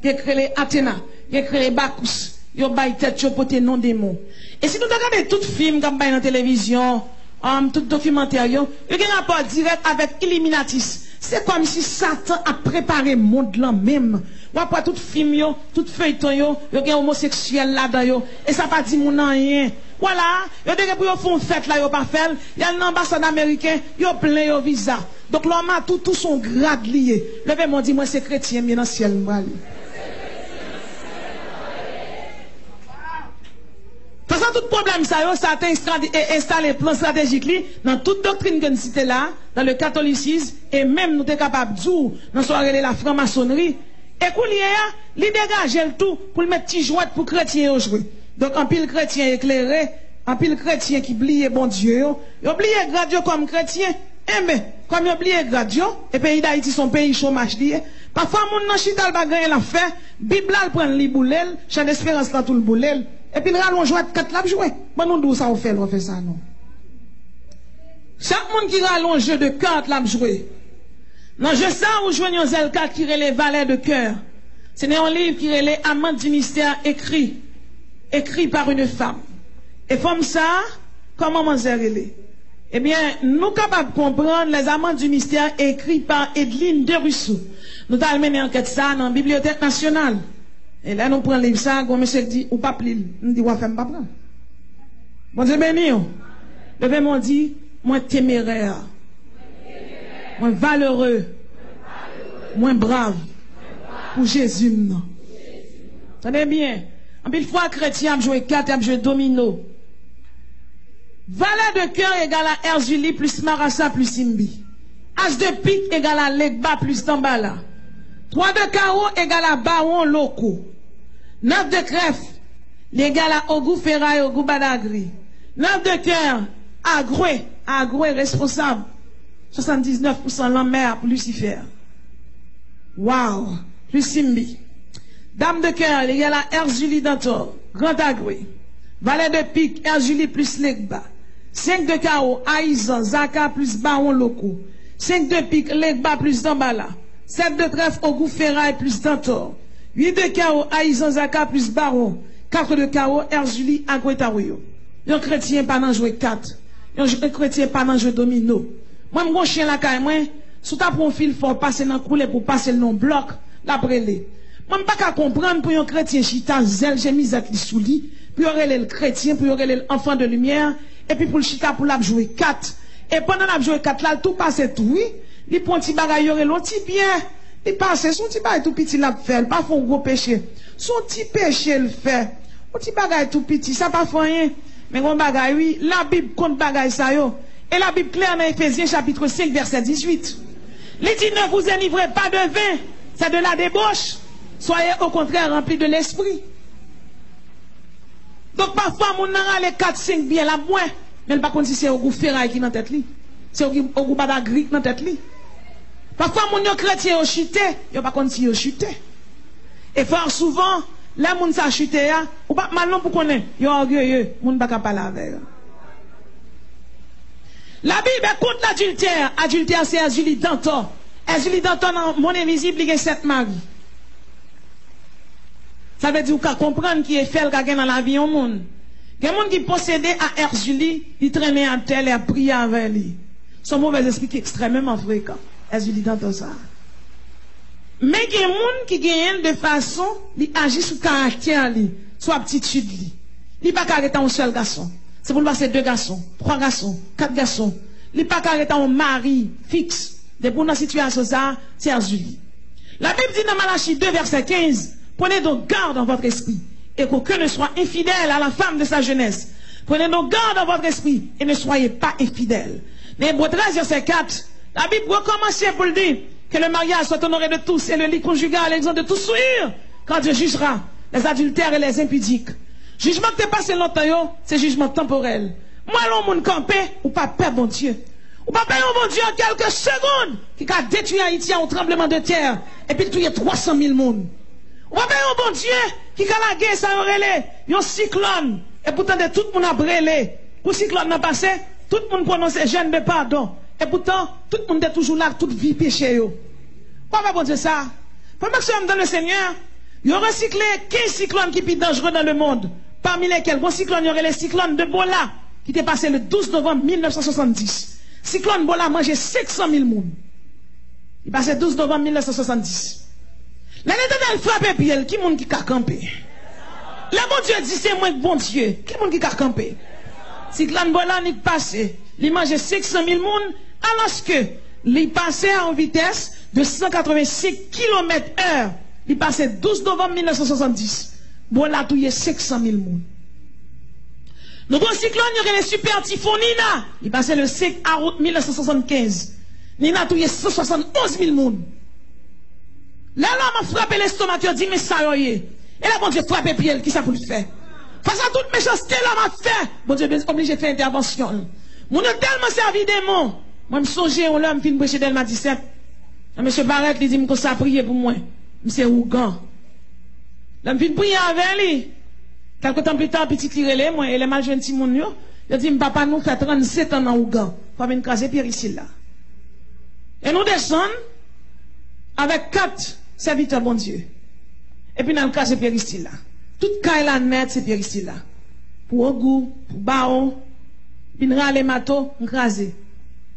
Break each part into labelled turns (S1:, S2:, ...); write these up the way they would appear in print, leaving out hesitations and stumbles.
S1: qui a créé Athéna, qui a créé Bacchus, qui a créé tête, qui a porté non démon. Et si nous regardons tout film comme dans la télévision, tout documentaire, il y a un rapport direct avec Illuminatis. C'est comme si Satan a préparé le monde là même. Ou après tout film, tout feuilleton, il y a un homosexuel là-dedans, et ça pas dit mon rien. Voilà, il y a des gens qui font fête là, ils pas fait. Il y a un ambassade américain, il y a plein de visa. Donc l'homme a tout son grade lié. Le père m'a dit, moi c'est chrétien, bien dans le ciel. De toute façon, tout problème, ça a installé plan stratégique dans toute doctrine que nous citons là, dans le catholicisme, et même nous sommes capables de dire, dans la franc-maçonnerie, et qu'on y dégage le tout pour le mettre petit jouet pour chrétiens jouer. Donc, en pile chrétien éclairé, en pile chrétien qui oublie bon Dieu, il oublie Dieu comme chrétien, et mais, comme il oublie Dieu, et pays d'Haïti son pays chômage lié, parfois, mon nan chital va gagner la fait, Bible là, prend le boulel, chant d'espérance là tout le boulel, et puis, nous allons jouer 4 laps jouer. Bon, nous, d'où ça on fait ça, non? Chaque monde qui râle un jeu de 4 laps jouer. Dans je ça, où joignons Zelka qui relève valets de cœur. C'est un livre qui relève amant du mystère écrit par une femme. Et comme ça, comment m'en relève? Eh bien, nous capables de comprendre les amants du mystère écrits par Edline de Rousseau. Nous allons mener enquête ça dans la Bibliothèque nationale. Et là, nous prenons le livre ça, quand monsieur dit, ou pas pli, nous dit, ou pas pas prendre. Bon Dieu béni, le père m'a dit, moi téméraire, moi valeureux, moi brave, pour Jésus, non. Tenez bien, en pile fois, chrétien, a joué 4, a joué domino. Valet de cœur égale à Erzuli plus Marassa plus Simbi. As de pique égale à Legba plus Tambala. 3 de carreau égale à Baron Loco. 9 de crève égale à Ogou Ferraille, Ogou Badagri. 9 de cœur, Agroué responsable. 79% l'emmère pour Lucifer. Wow, plus Simbi. Dame de cœur égale à Erzuli Dantor, Grand Agroué. Valet de pique, Erzuli plus Legba. 5 de carreau, Aïzan, Zaka plus Baron Loco. 5 de pique, Legba plus Dambala. 7 de trèfle, Ogou Ferraille plus Dantor. 8 de carreau, Aïzan, Zaka plus Baron. 4 de carreau, Erzuli, Agouetaouyo. Un chrétien pas dans jouer 4. Un chrétien pas dans jouer domino. Moi, mon chien la caille, moi, sous ta profil, faut passer dans le couler pour passer le nom bloc, la brûler. Moi, je ne peux pas comprendre pour un chrétien chita, zèle, j'ai mis à sous lit, puis aurait le chrétien, puis aurait l'enfant de lumière, et puis pour le chita, pour la jouer 4. Et pendant la jouer 4, là, tout passe tout, oui. Il prend un petit bagage, il aurait petit bien. Il passe, son petit bagage tout petit, là, fait, pas font gros péché. Son petit péché, le fait. Un petit bagage tout petit, ça pas fait rien. Mais un bagage, oui, la Bible compte bagage ça, yo. Et la Bible claire dans Éphésiens, chapitre 5, verset 18. Il dit, ne vous enivrez pas de vin, c'est de la débauche. Soyez au contraire remplis de l'esprit. Donc parfois, mon nan a les 4, 5 bien la moins. Mais par contre, si c'est au goût ferraille qui dans tête li. C'est au goût badagri qui dans tête li. Parfois, mon yon chrétien au chuté, yon pas contre si yon chuté. Et fort souvent, là, moun sa chuté ya, ou pas mal non pour connaître, yon orgueilleux, moun pas parler avec. La Bible contre l'adultère. Adultère, c'est Erzuli Danton. Erzuli Danton, dans mon invisible, il y a 7 maris. Ça veut dire qu'on comprendre qui est fait dans la vie au monde. Il y a des gens qui possédaient à Erzuli, ils traînaient en tel et priaient avec lui. Son mauvais esprit qui est extrêmement fréquent. Erzuli Danton ça. Mais il y a des gens qui gagnent de façon, ils agissent sur caractère, sur aptitude. Ils ne pas arrêter un seul garçon. C'est pour passer 2 garçons, 3 garçons, 4 garçons. Il ne pas arrêter un mari fixe. De pour dans situation ça, c'est Erzuli. La Bible dit dans Malachie 2, verset 15, prenez donc garde dans votre esprit et qu'aucun ne soit infidèle à la femme de sa jeunesse. Prenez donc garde dans votre esprit et ne soyez pas infidèles. Mais Hébreux 13, verset 4, la Bible recommence pour le dire que le mariage soit honoré de tous et le lit conjugal exempt de tout souillure quand Dieu jugera les adultères et les impudiques. Jugement que tu passé longtemps, c'est jugement temporel. Moi, l'on moun campé, ou pas peur, bon Dieu. Ou pas peur, bon Dieu, en quelques secondes, qui a détruit Haïti en tremblement de terre, et puis tué 300 000 monde. Ou pas peur, bon Dieu, qui a la guerre, ça aurait un cyclone, et pourtant de tout le monde a brûlé. Pour cyclone n'a passé, tout le monde prononce jeûne de pardon. Et pourtant, tout le monde est toujours là, toute vie péché. Pourquoi bon Dieu ça? Frère maximum dans le Seigneur, il y a recyclé 15 cyclones qui sont dangereux dans le monde. Parmi lesquels, bon cyclone, il y aurait les cyclones de Bola, qui étaient passés le 12 novembre 1970. Cyclone Bola mangeait 500 000 personnes. Il passait le 12 novembre 1970. L'Éternel frappe pied, qui monde qui a campé? Le bon Dieu dit c'est moi bon Dieu. Qui monde qui a campé? Cyclone Bola n'est passé. Il mangeait 500 000 personnes, alors que il passait en vitesse de 186 km/h. Il passait 12 novembre 1970. Bola touye 500 000 personnes. Nous avons un cyclone, il y aurait les super typhons Nina. Il passait le 5 août 1975. Nina touye 171 000 personnes. Là, l'homme a frappé l'estomac, il a dit, mais ça y est. Et là, bon Dieu, frappé pied, qui ça pour le faire? Face à toute méchanceté, l'homme a fait. Bon Dieu, obligé de faire intervention. Mon a tellement servi des mots. Moi, je me songeais, on l'a, je fin prêcher Delma 17. Monsieur Barrett, il dit, que ça prier pour moi. Monsieur Ougan. Là, je fin prier avec lui. Quelque temps plus tard, petit tiré, moi, et les mal jeunes petits moun yo. Il dit, papa, nous fait 37 ans dans Ougan. Faut venir caser Pierre ici, là. Et nous descendons avec 4 serviteurs, bon Dieu. Et puis, dans le cas, c'est Pierre ici, là. Toute caille la net, c'est Pierre ici, là. Pour Ogou, pour Bao, puis nous râler mato, nous craser.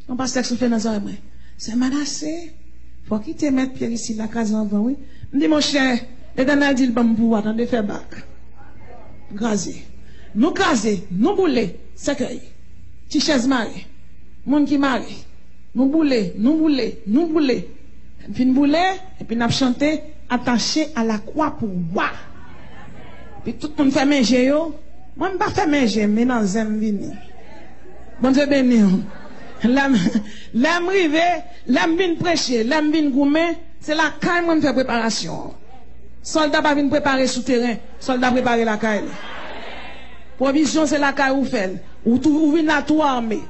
S1: On passe que fait dans un vrai. C'est menacé. Faut quitter mettre Pierre ici, là, craser en vent, oui. Me dit, mon cher, l'Éternel dit le bon pouvoir, attendez, faire bac. Craser. Nous craser, nous bouler, cercueil. Ti chaise marée. Monde qui marée. Nous bouler, nous bouler, nous bouler. Puis nous bouler, et puis nous chanter, attaché à la croix pour voir. Puis tout le monde fait manger, yo. Moi, je ne pas faire manger, mais non, j'aime venir. Bon Dieu béni. L'âme rive, l'âme vient prêcher, l'âme vient goumer, c'est la caille qui fait préparation. Soldat pas vient préparer souterrain, soldat préparer la caille. Provision, c'est la caille ou fait. Ou vient à tout armé.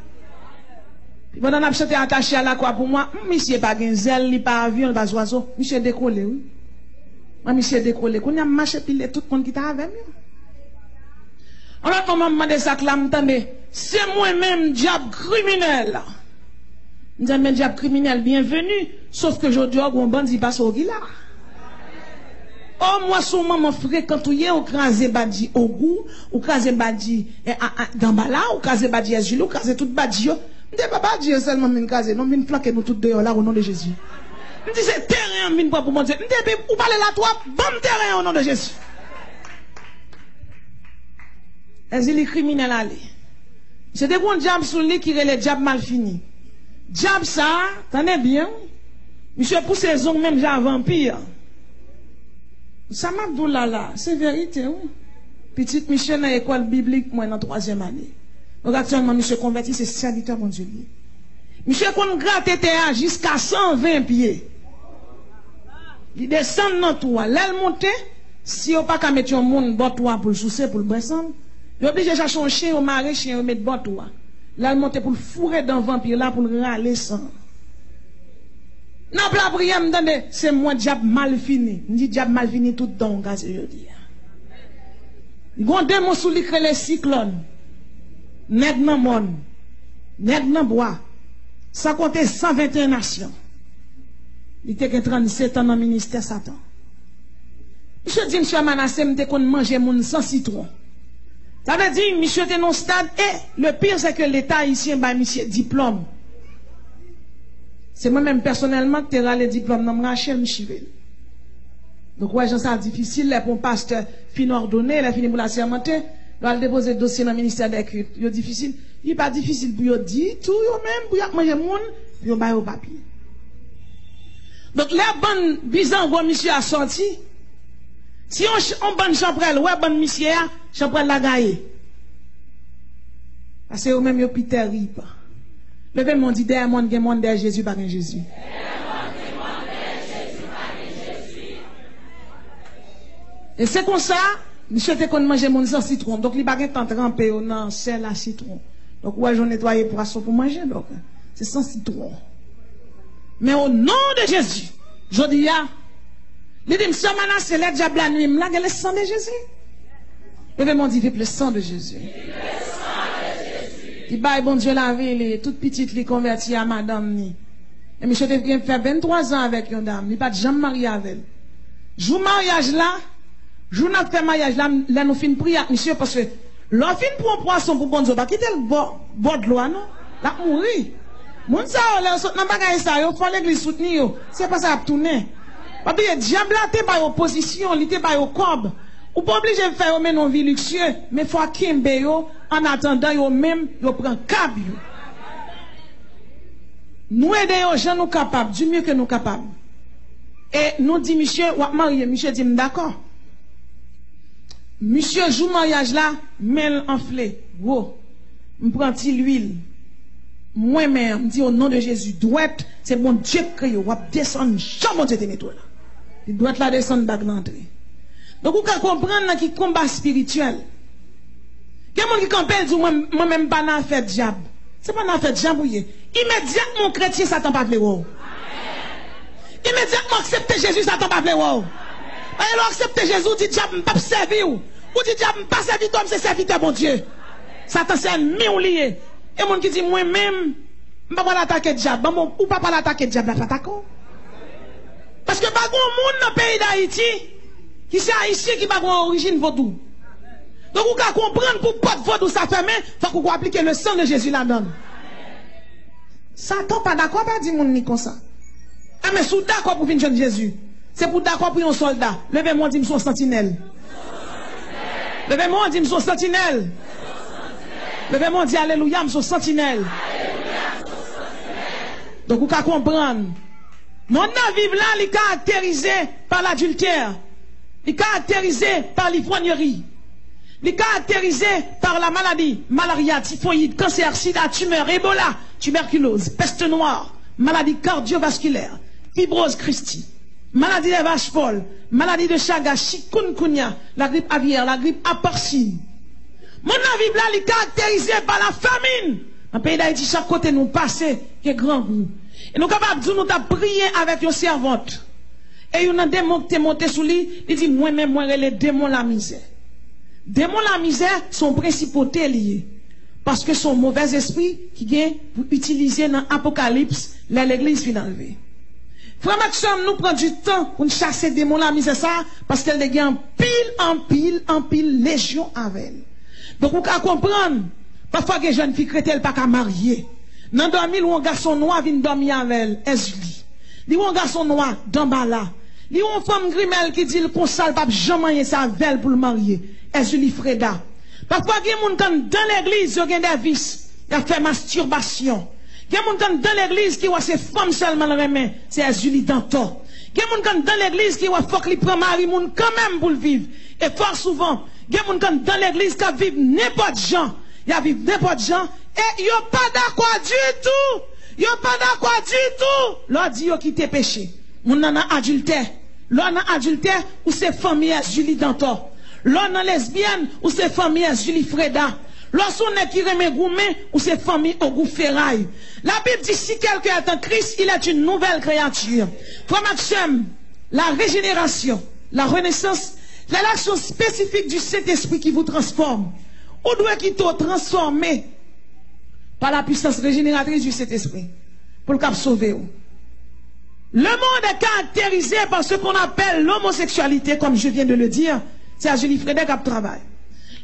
S1: Pendant que je suis attaché à la croix pour moi, monsieur pas un zèle, il pas avion, il pas oiseau, monsieur décollé, oui. Moi, monsieur décollé, qu'on a marché pile tout le monde qui t'a avec moi. On a comment demandé ça que là, m'entendez, c'est moi-même, diable criminel. Je dis, mais diable criminel, bienvenue, sauf que aujourd'hui, on bandit passe au gila. Oh, moi, son maman fréquente, ou crasé badi au goût, ou crasé badi gambala, ou crasé badi azul, ou crasé tout badi. Je dis, papa, Dieu seulement m'en crasé, non, m'en flanquer nous toutes dehors là, au nom de Jésus. Je dis, c'est terrain, m'en pour mon Dieu. Je dis, ou parlez là, toi, bon terrain au nom de Jésus. Est-ce qu'il est criminel allé? C'est des bons diables sous lui qui relèvent les diables mal finis. Diable ça, t'en bien? Monsieur pour ses ongles même j'ai un vampire. Ça m'a dit là, c'est vérité, oui. Petite Michel dans l'école biblique, moi, dans 3e année. Donc actuellement, monsieur converti, c'est serviteur, mon Dieu. Monsieur qu'on gratte terre jusqu'à 120 pieds. Il descend dans toi. L'aile monte, si on pas qu'à mettre un monde bon toi pour le soucier, pour le descendre, il est obligé de chercher un chien, un mari, chien, mettre bon toi. L'aile monte pour le fourrer dans le vampire, là, pour le râler sang. Non, la prière, c'est moi, diable mal fini. Je dis diable mal fini tout dans le je dis. Il y a un démon sous les cyclones. Nèg nan mon, nèg nan bois. Ça comptait 121 nations. Il était 37 ans dans le ministère Satan. Monsieur dit, monsieur Manassé, m'te kon manger moun sans citron. Ça veut dire, monsieur était dans le stade, et le pire, c'est que l'État haïtien, bah, monsieur, diplôme. C'est moi-même personnellement qui ai les diplômes dans Rachel Michivel. Donc, ouais, ça difficile, là, pour un pasteur fin ordonné, là, fini pour la sermenter, doit déposer le dossier dans le ministère des cultes. C'est difficile. Il n'est pas difficile pour dire tout, même, pour manger moun, puis on baille au papier. Donc, la bonne bizarre, bon monsieur a sorti. Si on bonne champrelle, ouais, bonne monsieur, champrelle la gaille. Parce que eux même, yo piter rip. Levez mon dit, derrière monde, monde derrière Jésus, pas de Jésus. Et c'est comme ça, monsieur fait qu'on mange mon sans citron. Donc, il n'y a pas de temps trempé dans sel à citron. Donc, ouais, j'en nettoie poisson pour manger. Donc, c'est sans citron. Mais au nom de Jésus, je dis, il dit, monsieur Manassé, le diable la nuit, là, le sang de Jésus. Levez mon dit, vive le sang de Jésus. Il baille bon Dieu la vie, toute petite, li convertie à madame ni. Et monsieur te fait 23 ans avec une dame, il pas de jamais marié avec elle. Jou mariage là, jou n'a fait mariage là nous fin prier monsieur parce que l'on fin pour un poisson pour bon Dieu pas quitter le bord de l'eau non, la mourir. Moun sa là nan bagay ça yo faut l'église soutenir yo, c'est pas ça a tourner. Parce que diable là t'es pas opposition, il t'es pas au cob. Ou pas obligé de faire men non vie luxueux, mais faut kimbe yo en attendant yo même yo prend cab yo. Nous aider aux gens nous capables, du mieux que nous capables. Et nous dit monsieur, ou marié, monsieur dit d'accord. Monsieur joue mariage là, mêle enflé, gros. Me prend l'huile. Moi-même, me dit au nom de Jésus, droite, c'est bon Dieu que yo, ou descendre, jamais Dieu te nettoie là. Il doit la descendre bague l'entrée. Donc vous pouvez comprendre qui combat spirituel. Quelqu'un qui campait dit moi-même pas dans fait diable. C'est pas dans fait diable. Immédiatement chrétien Satan pas vle wow. Immédiatement accepter Jésus Satan pas vle wow. Et alors accepter Jésus dit diable pas servir ou dit diable pas servir toi c'est serviteur bon Dieu. Satan c'est ennemi ou lié. Et mon qui dit moi même pas l'attaquer diable ou pas l'attaquer diable la attaquer. Parce que pas grand monde dans le pays d'Haïti qui c'est haïtien qui pas origine vaudou. Donc vous pouvez comprendre pour pas de vaudou ça fait mais faut qu'on applique le sang de Jésus là-dedans. Satan pas d'accord pas dire mon ni comme ça. Ah mais sous d'accord pour venir jeune Jésus. C'est pour d'accord pour un soldat. Levez-moi dit son sentinelle. Levez-moi dit son sentinelle. Levez-moi dit alléluia son sentinelle. Donc vous pouvez comprendre. Mon vivre là, il est caractérisé par l'adultère. Il est caractérisé par l'ivrognerie. Il est caractérisé par la maladie, malaria, typhoïde, cancer, sida, tumeur, Ebola, tuberculose, peste noire, maladie cardiovasculaire, fibrose Christi, maladie des vaches folles, maladie de Chagas, chikungunya, la grippe aviaire, la grippe porcine. Mon vivre là, il est caractérisé par la famine. Dans le pays d'Haïti, chaque côté nous passons, qui est grand goût. Et nous sommes capables de nous prier avec une servante. Et il y a un démon qui est monté sous lui, il dit, moi-même, moi, les démons la misère. Démons la misère sont principautés liés. Parce que son mauvais esprit qui vient pour utiliser dans l'Apocalypse, l'église finit enlevée. Frère Maxime, nous prenons du temps pour chasser démons la misère ça, parce qu'elle est en pile, légion avec elle. Donc, vous pouvez comprendre, parfois, que les jeunes filles chrétiennes pas qu'à marier. Dans dormir, ou un garçon noir vient dormir avec elle, Esli. Li ou un garçon noir, d'Ambala. Li ou une femme grimelle qui dit le consal pas jamais sa avec pour le marier, Esli Freda. Parfois, il y a des gens dans l'église, qui ont des vices, qui ont fait masturbation. Il y a des gens dans l'église qui ont ces femmes seulement le remet, c'est Esli Danto. Il y a des gens dans l'église qui ont faut qu'ils prennent mari moun quand même pour le vivre. Et fort souvent, il y a des gens dans l'église qui vivent n'importe gens. Il y a vivent n'importe gens. Et ils n'ont pas d'accord du tout. Ils n'ont pas d'accord du tout. L'on dit qu'ils quittent péché. On en a adultère. L'on a adultère ou c'est famille Julie Danto. L'on a lesbienne ou c'est famille Julie Freda. Lorsqu'on est qui remet gourmet ou c'est famille au goût ferraille. La Bible dit si quelqu'un est en Christ, il est une nouvelle créature. Frère Maxime, la régénération, la renaissance, l'action spécifique du Saint-Esprit qui vous transforme. Ou doit qu'il soit transformé par la puissance régénératrice du Saint-Esprit pour le cap sauver. Le monde est caractérisé par ce qu'on appelle l'homosexualité, comme je viens de le dire. C'est à Julie Frédéric qui travaille.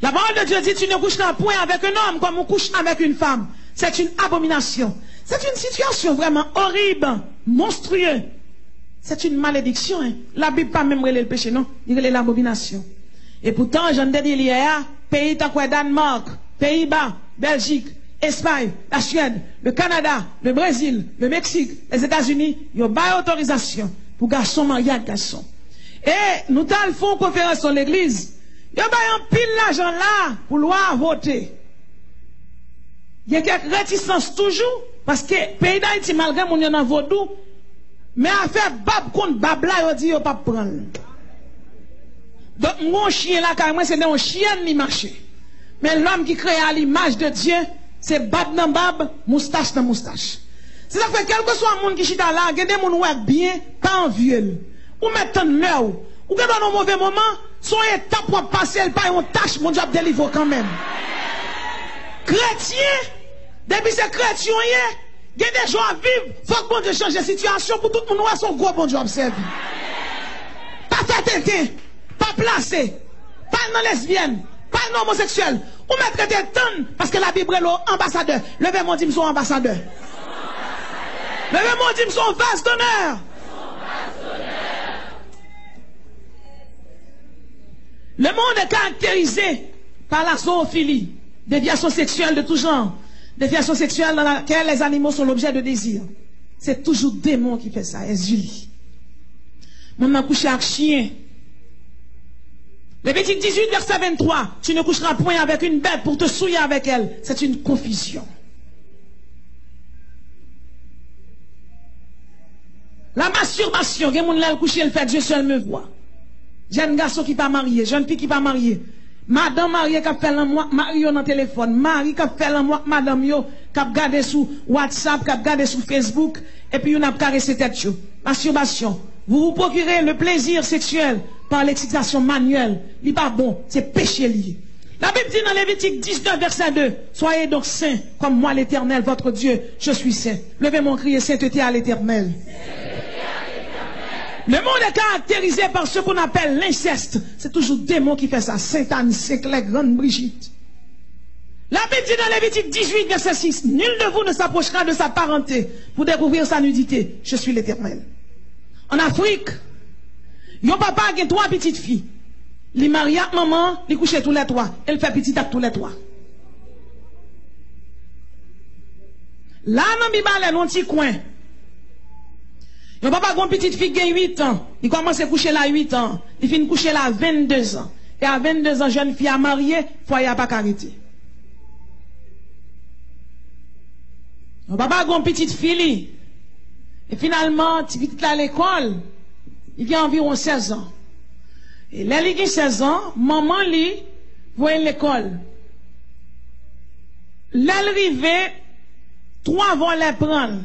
S1: La parole de Dieu dit tu ne coucheras point avec un homme comme on couche avec une femme. C'est une abomination. C'est une situation vraiment horrible, monstrueuse. C'est une malédiction. Hein. La Bible pas même relève le péché, non. Il relève l'abomination. Et pourtant, j'en ai dit hier, pays tant que Danemark, Pays-Bas, Belgique, Espagne, la Suède, le Canada, le Brésil, le Mexique, les États-Unis, ils ont pas autorisation pour garçon marié avec garçon. Et nous avons fait une conférence dans l'église. Il y a un pile l'argent là pour loi voter. Il y a quelques réticences toujours, parce que le pays d'Haïti, malgré mon yon en vaudou, mais à faire bab contre bab là, il dit, il ne pas prendre. Donc, mon chien là, carrément, c'est un chien qui marche. Mais l'homme qui crée à l'image de Dieu, c'est bab dans bab, moustache dans moustache. C'est ça que quel que soit le monde qui chita là, il y a des gens qui bien, pas en vieux. Ou mettre l'heure, ou que dans un mauvais moment, son étape pour passer, elle pas une tâche, mon Dieu délivre quand même. Chrétien, depuis ces chrétiens, il y a des gens à vivre, faut que bon Dieu change la situation pour tout le monde, son gros bon Dieu observe. Pas fait tintin, pas placé, pas non lesbienne, pas non homosexuel, ou mettre des tonnes, parce que la Bible est l'ambassadeur. Levez mon dit, son ambassadeur. Levez mon dit, son vase d'honneur. Le monde est caractérisé par la zoophilie, déviation sexuelle de tout genre, déviation sexuelle dans laquelle les animaux sont l'objet de désir. C'est toujours démon qui fait ça, Julie. Mon a couché avec chien. Lévitique 18, verset 23. Tu ne coucheras point avec une bête pour te souiller avec elle. C'est une confusion. La masturbation, il y a des gens qui couché, elle fait Dieu seul me voit. Jeune garçon qui pas marié, jeune fille qui pas mariée. Madame mariée qui a fait l'amour, mari dans le téléphone, mari qui a fait l'amour, madame yo, qui a gardé sur WhatsApp, qui a gardé sur Facebook, et puis on a caressé tête yo. Masturbation. Vous vous procurez le plaisir sexuel par l'excitation manuelle. Il n'est pas bon, c'est péché lié. La Bible dit dans Lévitique 19, verset 2, soyez donc saints, comme moi l'Éternel, votre Dieu, je suis saint. Levez mon cri et sainteté à l'Éternel. Le monde est caractérisé par ce qu'on appelle l'inceste. C'est toujours démon qui fait ça. Sainte-Anne, Sainte-Claire, Grande Brigitte. La Bible dit dans Lévitique 18, verset 6, nul de vous ne s'approchera de sa parenté pour découvrir sa nudité. Je suis l'Éternel. En Afrique, yon papa a 3 petites filles. Li marie avec maman, li couche tous les 3. Elle fait petit avec tous les 3. Là, dans Bible, non petit coin. Yon papa a une petite fille qui a 8 ans. Il commence à coucher là 8 ans. Il finit coucher là 22 ans. Et à 22 ans, jeune fille a marié, foyer a pas arrêté. Yon papa a une petite fille. Et finalement, petit petit à l'école, il a environ 16 ans. Et là, il a 16 ans, maman lui, voit l'école. Là, elle arrivait, 3 vont les prendre.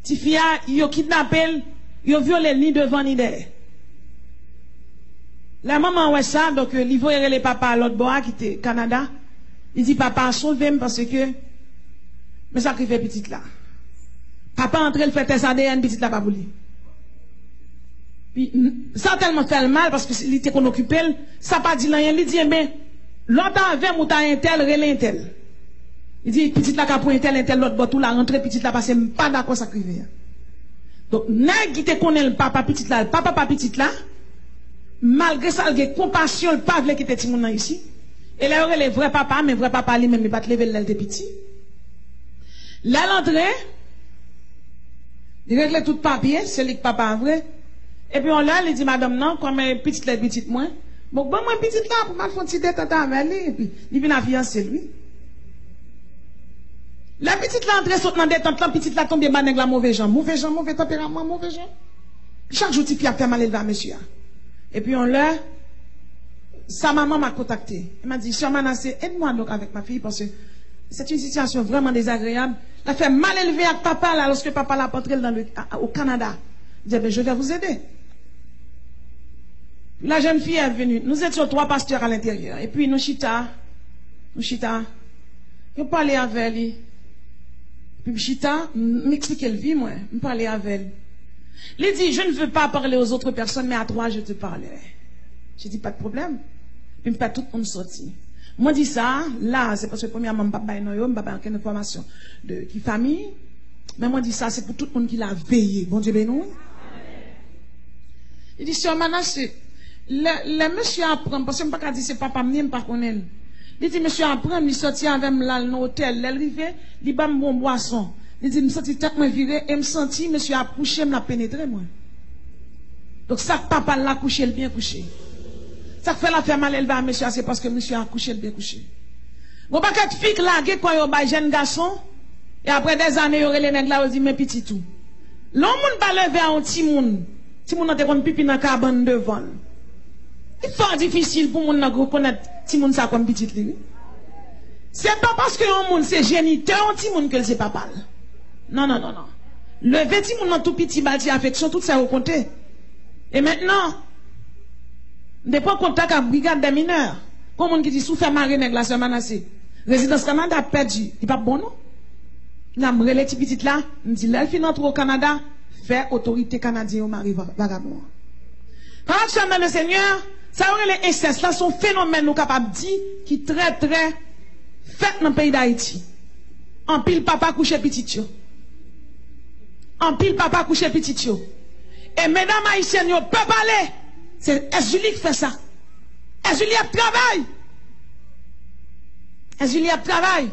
S1: Petit fille, il a kidnappé, il a violé ni devant ni derrière. La maman ouais ça, donc il voyait les papas à l'autre bord qui était au Canada. Il dit, papa, sauve-moi parce que, mais ça qui fait petite là. Papa entre le fait test ADN, petite là pas pour lui. Puis, ça a tellement fait le mal parce que il était qu'on occupait, ça pas dit rien, il dit, mais, l'autre avait mouta un tel, relé un tel. Il dit, petite là qu'a pour un tel, l'autre bord tout la rentrée, petite là parce que pas d'accord ça crive. Donc, nèg qui te connaît le papa petite là, le papa pas petite là, malgré ça, il a compassion, le pas qui était petit moun ici. Et là, il y aurait les vrais papas, mais vrai papa lui-même, il va te lever l'aile de petit. Là, l'entrée, il règle tout papier, c'est lui que papa vrai. Et puis on l'a, il dit, madame, non, comme petite là, petite moins. Bon, moi, petite là, pour ma faire une petite tête avec lui, et puis, il vient à fiancer lui. La petite là, entrée, saute dans des tentes, la petite là, tombe, il la mauvais gens. Mauvais gens, mauvais tempérament, mauvais gens. Chaque jour, il a fait mal élevé à monsieur. Et puis on l'a, sa maman m'a contacté. Elle m'a dit, Sœur Manassé, aide-moi donc avec ma fille, parce que c'est une situation vraiment désagréable. Elle a fait mal élevé avec papa, là, lorsque papa l'a porté au Canada. Il dit, ben, je vais vous aider. La jeune fille est venue. Nous étions 3 pasteurs à l'intérieur. Et puis, nous chita. Je parlais avec elle. Puis, chita, m'expliquer le vie, moi. Je parlais avec elle. Il dit, je ne veux pas parler aux autres personnes, mais à toi, je te parlerai. J'ai dit, pas de problème. Puis, pas tout le monde sorti. Moi, dis ça, là, c'est parce que premièrement, je ne peux pas aucune information de qui famille. Mais moi, dis ça, c'est pour tout le monde qui l'a veillé. Bon Dieu, bénou. Il dit, Sœur Manassé, le monsieur apprend, parce que je ne peux pas dire c'est papa, je ne peux pas connaître. Il dit, monsieur apprend, il sortit avec moi dans l'hôtel, il arrivé, il bat mon boisson. Il dit, je me senti tête me viré, et me senti, monsieur a couché, me l'a pénétré, moi. Donc, ça, papa l'a couché, il bien couché. Ça fait la faire mal élevé à monsieur, c'est parce que monsieur a couché, il bien couché. Bon, pas quatre filles là, quand il y a un jeune garçon, et après des années, il y aurait les nègres là, il dit, mais petit tout. L'homme pas lever à un petit monde. Si moun nan te kon pipi nan cabane devant. C'est fort difficile pour moun nan reconnaître si moun sa comme petit li. C'est pas parce que un moun c'est géniteur, un petit moun que c'est papa. Non. Le petit moun nan tout petit bâti affection tout ça au compter. Et maintenant ne pas contact avec brigade des mineurs. Comme moun qui dit sous faire marrer nèg la Sœur Manassé. Résidence Canada perdu. Il pas bon non. La m'rele ti petite là, me dit là fin entre au Canada. Faire autorité canadienne au mari vagabond. Quand dans le Seigneur, ça aurait les incestes là, sont phénomènes nous capables de dire qui est très très fait dans le pays d'Haïti. En pile papa couché petit yo. En pile papa couché petit yo. Et mesdames haïtiennes, yo peut parler. C'est Julie qui fait ça. Julie a travail. Julie a travail.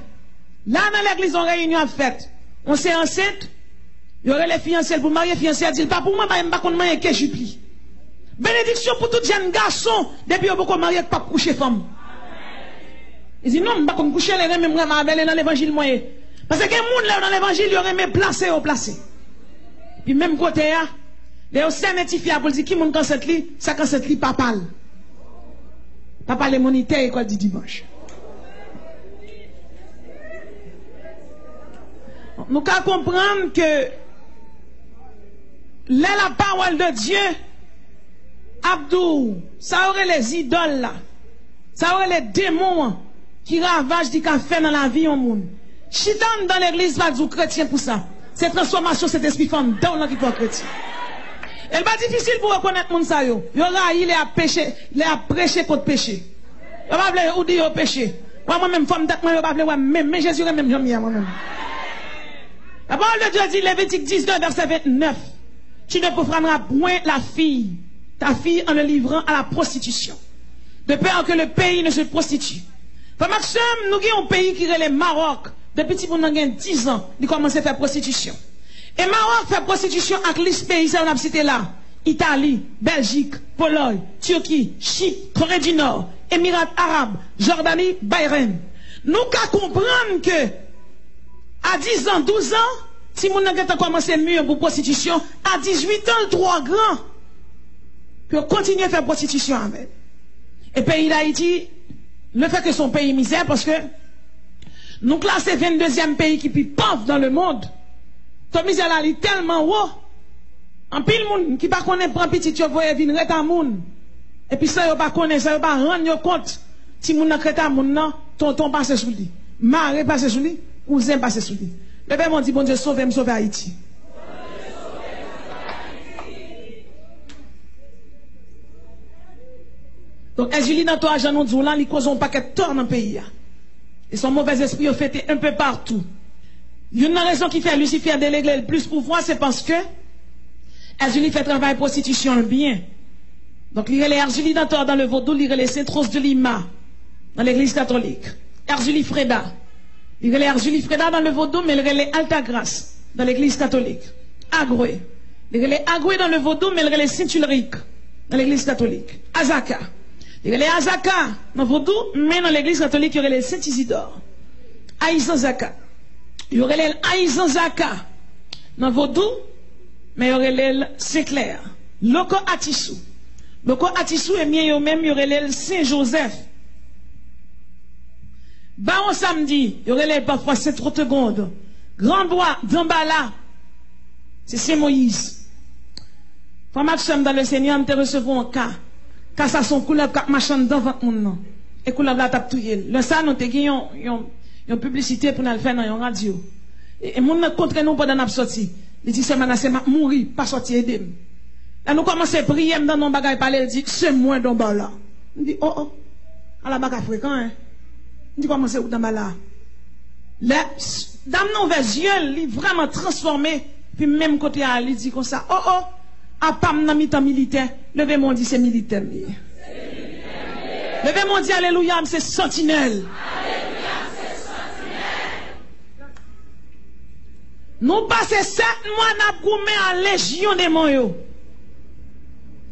S1: Là dans l'église, on réunion à fête. On s'est enceinte. Il y aurait les fiancés pour marier fiancés. Elle dit pas pour moi, je ne sais pas marier que jupli. Bénédiction pour tout jeune garçon. Depuis qu'on beaucoup marié, pas coucher femme. Il dit non, je ne sais pas coucher les mêmes dans l'évangile moyen. Parce que les gens dans l'évangile, ils auraient placé ou placé. Puis même côté, les océans notifiés pour dire qui mon cancet li, ça cancet li papal. Papa les monitaires école du dimanche. Nous devons comprendre que là, la parole de Dieu, Abdou, ça aurait les idoles là, ça aurait les démons qui ravagent du café dans la vie au monde. Chitan dans l'église va dire chrétien pour ça. C'est transformation, cet esprit femme dans la vie pour chrétien. Elle va difficile pour reconnaître mon ça yo. Yo il a péché, il a prêché contre péché. Yo pas vle ou dire yo péché. Moi même femme date moi yo pas vle même mais Jésus même j'aime moi même. La parole de Dieu dit Lévitique 19 verset 29. Tu ne proffaneras point la fille, ta fille en le livrant à la prostitution. De peur que le pays ne se prostitue. Frère Maxime, nous avons un pays qui est le Maroc. Depuis que nous avons 10 ans, il commence à faire prostitution. Et Maroc fait prostitution avec les pays, ça on a cité là. Italie, Belgique, Pologne, Turquie, Chypre, Corée du Nord, Émirats Arabes, Jordanie, Bahreïn. Nous qu'à comprendre que à 10 ans, 12 ans, si mon a commencé mieux pour prostitution, à 18 ans, le 3 grand, que continuer à faire prostitution avec. Et pays d'Haïti, le fait que son pays misère, parce que nous classons 22e pays qui est plus pauvre dans le monde. Ton misère là, il est tellement haut. En pile monde qui pas connaît prend petit yo voye vinn reta moun. Et puis ça yo pas connaît, ça yo pas rendre compte. Si moun nan reta moun nan, tonton passe sous lui. Maré passe sous lui, cousin passe sous lui. Le père m'a dit bon Dieu sauve sauver Haïti. Donc Julie dans toi agent nous dit là, il cause un paquet de tort dans le pays. Et son mauvais esprit a fait un peu partout. Une raison qui fait Lucifer déléguer le plus pouvoir, c'est parce que Julie fait travail prostitution bien. Donc il y a Julie dans le vaudou, il y a les Saint-Rose de Lima dans l'église catholique. Julie Freda. Il y a Julie Freda dans le vaudou, mais il y a les Alta Grace dans l'église catholique. Agoué. Il y a les Agoué dans le vaudou, mais il y a les Saint-Ulric dans l'église catholique. Azaka. Il y a les Azaka dans le vaudou, mais dans l'église catholique, il y a les Saint-Isidore. Aïsan Zaka. Il y aurait les Aïsan Zaka dans le vaudou, mais il y aurait les Saint-Clair. Loko Atissou. Loko Atissou et bien même, il y aurait les Saint-Joseph. Baron samedi, il y aurait les parfois Saint-Rotegonde. Grand Bois, Dambala. C'est Saint-Moïse. Frère Maxime dans le Seigneur, nous te recevons un cas. Car ça son couleur cap machin dans votre monde. Et couleur la tape touyer. Le ça nous te gagnons une publicité pour nous le faire dans une radio. Et mon contre nous pendant n'a sorti. Il dit c'est menacé m'a mourir, pas sortir aider. Là nous commençons à prier dans nos bagages parler, il dit c'est moi dans bas là. On dit oh à la bagarre fréquent hein. On dit comment c'est où dans bas là. Là dame non visuel, il vraiment transformé puis même côté à il dit comme ça oh à pam dans mi-temps militaire, levez mon dit c'est militaire. Levez mon dit alléluia, c'est sentinelle. Nous passons 7 mois à goumé à légion des moyens.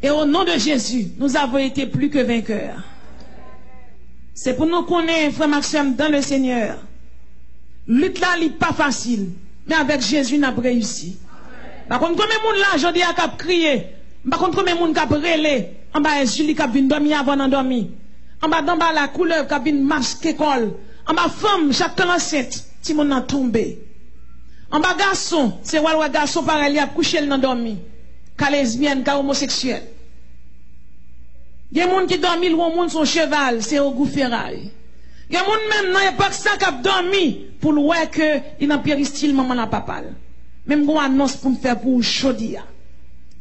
S1: Et au nom de Jésus, nous avons été plus que vainqueurs. C'est pour nous connaître, frère Maxime, dans le Seigneur. Lutte là, n'est pas facile. Mais avec Jésus, nous avons réussi. Par contre, combien de monde là, je dis à cap crier. Par contre, combien de monde cap relé. En bas, Julie cap vient dormir avant d'endormir. En bas, d'en bas, la couleur cap vient masque école. En bas, femme, chacun enceinte. Si mon a tombé. En bas, garçon, c'est ouais garçon pareil, il a couché dans dormi. Ka lesbienne, ka homosexuel. Il y a des gens qui dorment, ils ont son cheval, c'est au goût ferraille. Il y a des gens même dans l'époque ça qui a dormi pour le voir que il n'a pas style maman n'a pas parlé. Même une annonce pour me faire pour chaudia.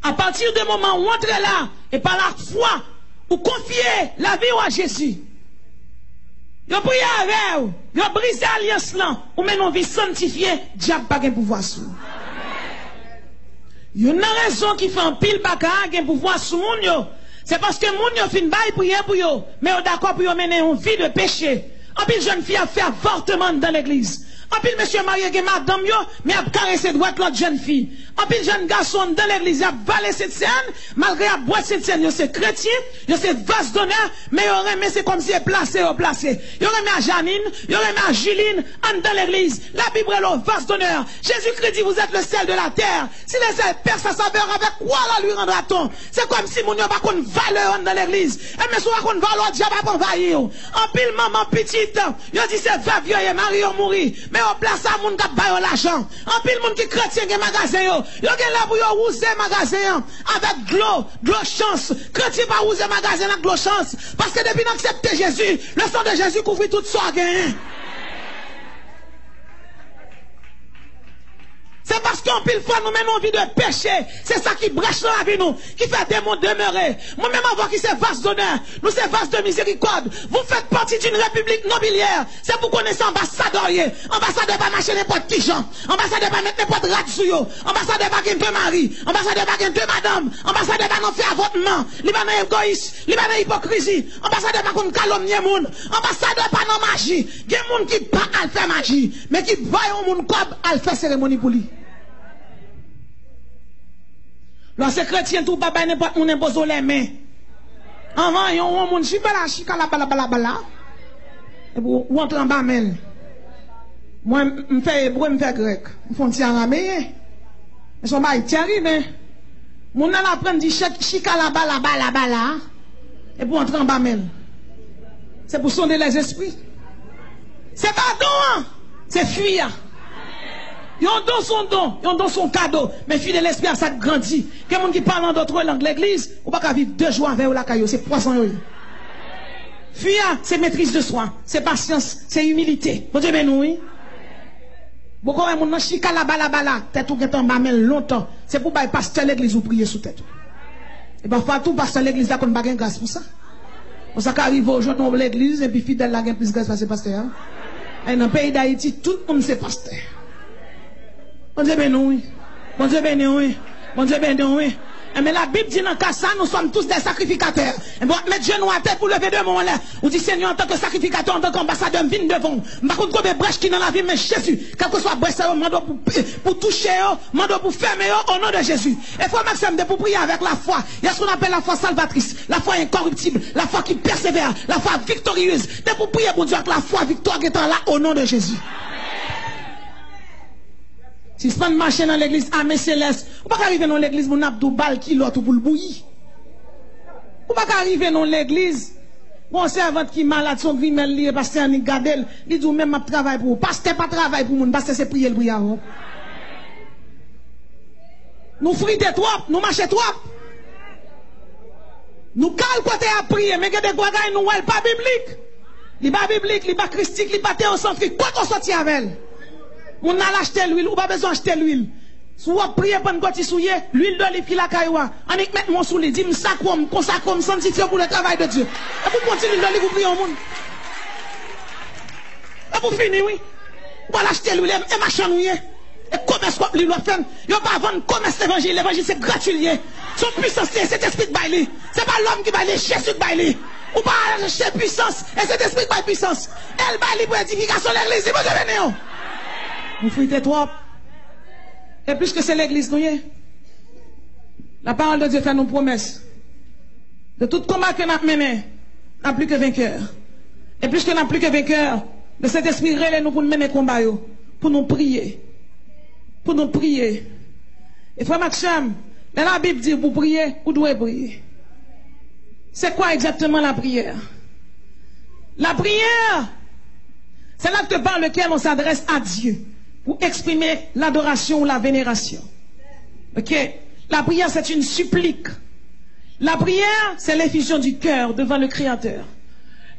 S1: À partir du moment où on entre là, et par la foi, vous confiez la vie à Jésus. Vous priez avec vous, vous brisez l'alliance là, vous mettez une vie sanctifiée, diable pas de pouvoir sur. Il y a une raison qui fait un pile baka qui pouvoir sur moun. C'est parce que moun yo fin bail prier pour yo, mais on d'accord pour yo mener une vie de péché. En pile jeune fille a fait avortement dans l'église. En pile monsieur marié que madame yo, mais a caressé droite l'autre jeune fille. En pile jeune garçon dans l'église a valé cette scène, malgré a boire cette scène, yo c'est chrétien, yo c'est vase d'honneur, mais yo remet c'est comme si est placé au placé. Yo remet à Janine, yo remet à Juline, en dans l'église. La Bible est le vase d'honneur. Jésus-Christ dit vous êtes le sel de la terre. Si le sel perd sa saveur, avec quoi la lui rendra-t-on? C'est comme si moun yo pas qu'on valeur dans l'église. Et mais soit qu'on valeur, diable pas envahir. En pile maman petite, yo dit c'est va vieux et mari on mourir. Mais on place à moun qui baille l'argent. En pile moun qui chrétien qui magasin yo. Yo gen là pour yo rouser magasin avec de l'eau chance. Chrétien pas rouser magasin avec de l'eau chance parce que depuis n'accepter Jésus, le sang de Jésus couvre tout ça gain. C'est parce qu'en pile fois nous menons une vie de péché. C'est ça qui brèche dans la vie nous, qui fait des mondes demeurer. Moi-même avant qui c'est vase d'honneur, nous c'est vase de miséricorde. Vous faites partie d'une république nobiliaire. C'est pour connaître ambassadeur. Ambassadeur pas marcher n'importe qui gens. Ambassadeur pas mettre n'importe rat sur yo. Ambassadeur pas gagner deux maris. Ambassadeur pas gagner deux madame. Ambassadeur pas non faire avortement. Li pas non égoïste. Li pas non hypocrisie. Ambassadeur pas qu'on calomnier moun. Ambassadeur pas non magie. Gen moun qui pas al faire magie, mais qui voit un moun comme al faire cérémonie pour lui. Lorsque chrétien tout papa n'importe où impose les mains. Avant yon moun chibala chikala bala. Et pour entrer en bas men. Moi me fait hébreu me fait grec. Me font ti araméen. Mais son bail ti arrivé. Moun nan apprendre di chikala bala. Et pour entrer en bas men. C'est pour sonder les esprits. C'est pas don, c'est fuir. Yon don son don, yon don son cadeau. Mais fille de l'esprit à ça grandit. Quelqu'un qui parle en d'autres langues l'église, ou pas qu'à vivre 2 jours avec la caillou, c'est poisson. Fuir, c'est maîtrise de soi, c'est patience, c'est humilité. Bon Dieu, ben nous, oui. Beaucoup de gens qui chika la bala, tête ou en bas longtemps. C'est pour que pasteur l'église ou prier sous tête. Et parfois tout pasteur l'église là qu'on pas gain grâce pour ça. On ça arrive aujourd'hui dans l'église et puis fidèle là gain plus grâce parce que pasteur. Et dans le pays d'Haïti, tout le monde c'est pasteur. Bon Dieu béni, oui. Bon Dieu béni, oui. Bon Dieu béni, oui. Mais la Bible dit dans le cas ça, nous sommes tous des sacrificateurs. Et bon, mettre genoux à terre pour lever deux mains là. On dit Seigneur, en tant que sacrificateur, en tant qu'ambassadeur, viens devant. Par contre, combien de brèches qui dans la vie, mais Jésus, quel que soit brèche, mando pour toucher, mando pour fermer, au nom de Jésus. Et frère Maxime, de pour prier avec la foi. Il y a ce qu'on appelle la foi salvatrice, la foi incorruptible, la foi qui persévère, la foi victorieuse. De pour prier, bon Dieu, avec la foi victoire qui est là, au nom de Jésus. Si vous ne marchez dans l'église, armée céleste, vous ne pouvez pas arriver dans l'église, vous n'avez pas de balle qui l'autre pour le bouillir. Vous ne pouvez pas arriver dans l'église, bon servante qui est malade, son grimel lié, pasteur ni gadel, il dit même je travaille pour vous. Pasteur pas travail pour vous, pasteur c'est prier le prière. Nous fritons trop, nous marchons trop. Nous calons côté à prier, mais que des bagages nous ne pas biblique. Il n'est pas biblique, il n'est pas christique, il n'est pas théocentrique. Quoi qu'on sortit avec elle? On a acheté l'huile, ou pas besoin d'acheter l'huile. Si vous priez pour une côté souillée, l'huile d'olive qui la cailloua. On est mettre mon souli, dis-moi ça comme, consacre, me sanctifier pour le travail de Dieu. Et pour continuer l'huile d'olive, vous priez au monde. Et pour finir, oui. Vous allez acheter l'huile, et machin, oui. Et commerce, quoi, l'huile, vous ne pas vendre commerce l'évangile. L'évangile, c'est gratuit. Son puissance, c'est cet esprit de baili. C'est pas l'homme qui baili, Jésus qui baili. Ou pas acheter puissance, et cet esprit qui baili puissance. Elle baili pour édification de l'église, vous devez venir. Vous fritez trop. Et puisque c'est l'église, nous y est. La parole de Dieu fait nos promesses. De tout combat que nous avons mené, nous n'avons plus que vainqueur. Et puisque nous n'avons plus que vainqueur, de cet esprit relève nous pour nous mener combat, pour nous prier. Pour nous prier. Et frère Maxime, la Bible dit pour prier, vous devez prier. C'est quoi exactement la prière? La prière, c'est l'acte par lequel on s'adresse à Dieu pour exprimer l'adoration ou la vénération. Ok? La prière, c'est une supplique. La prière, c'est l'effusion du cœur devant le Créateur.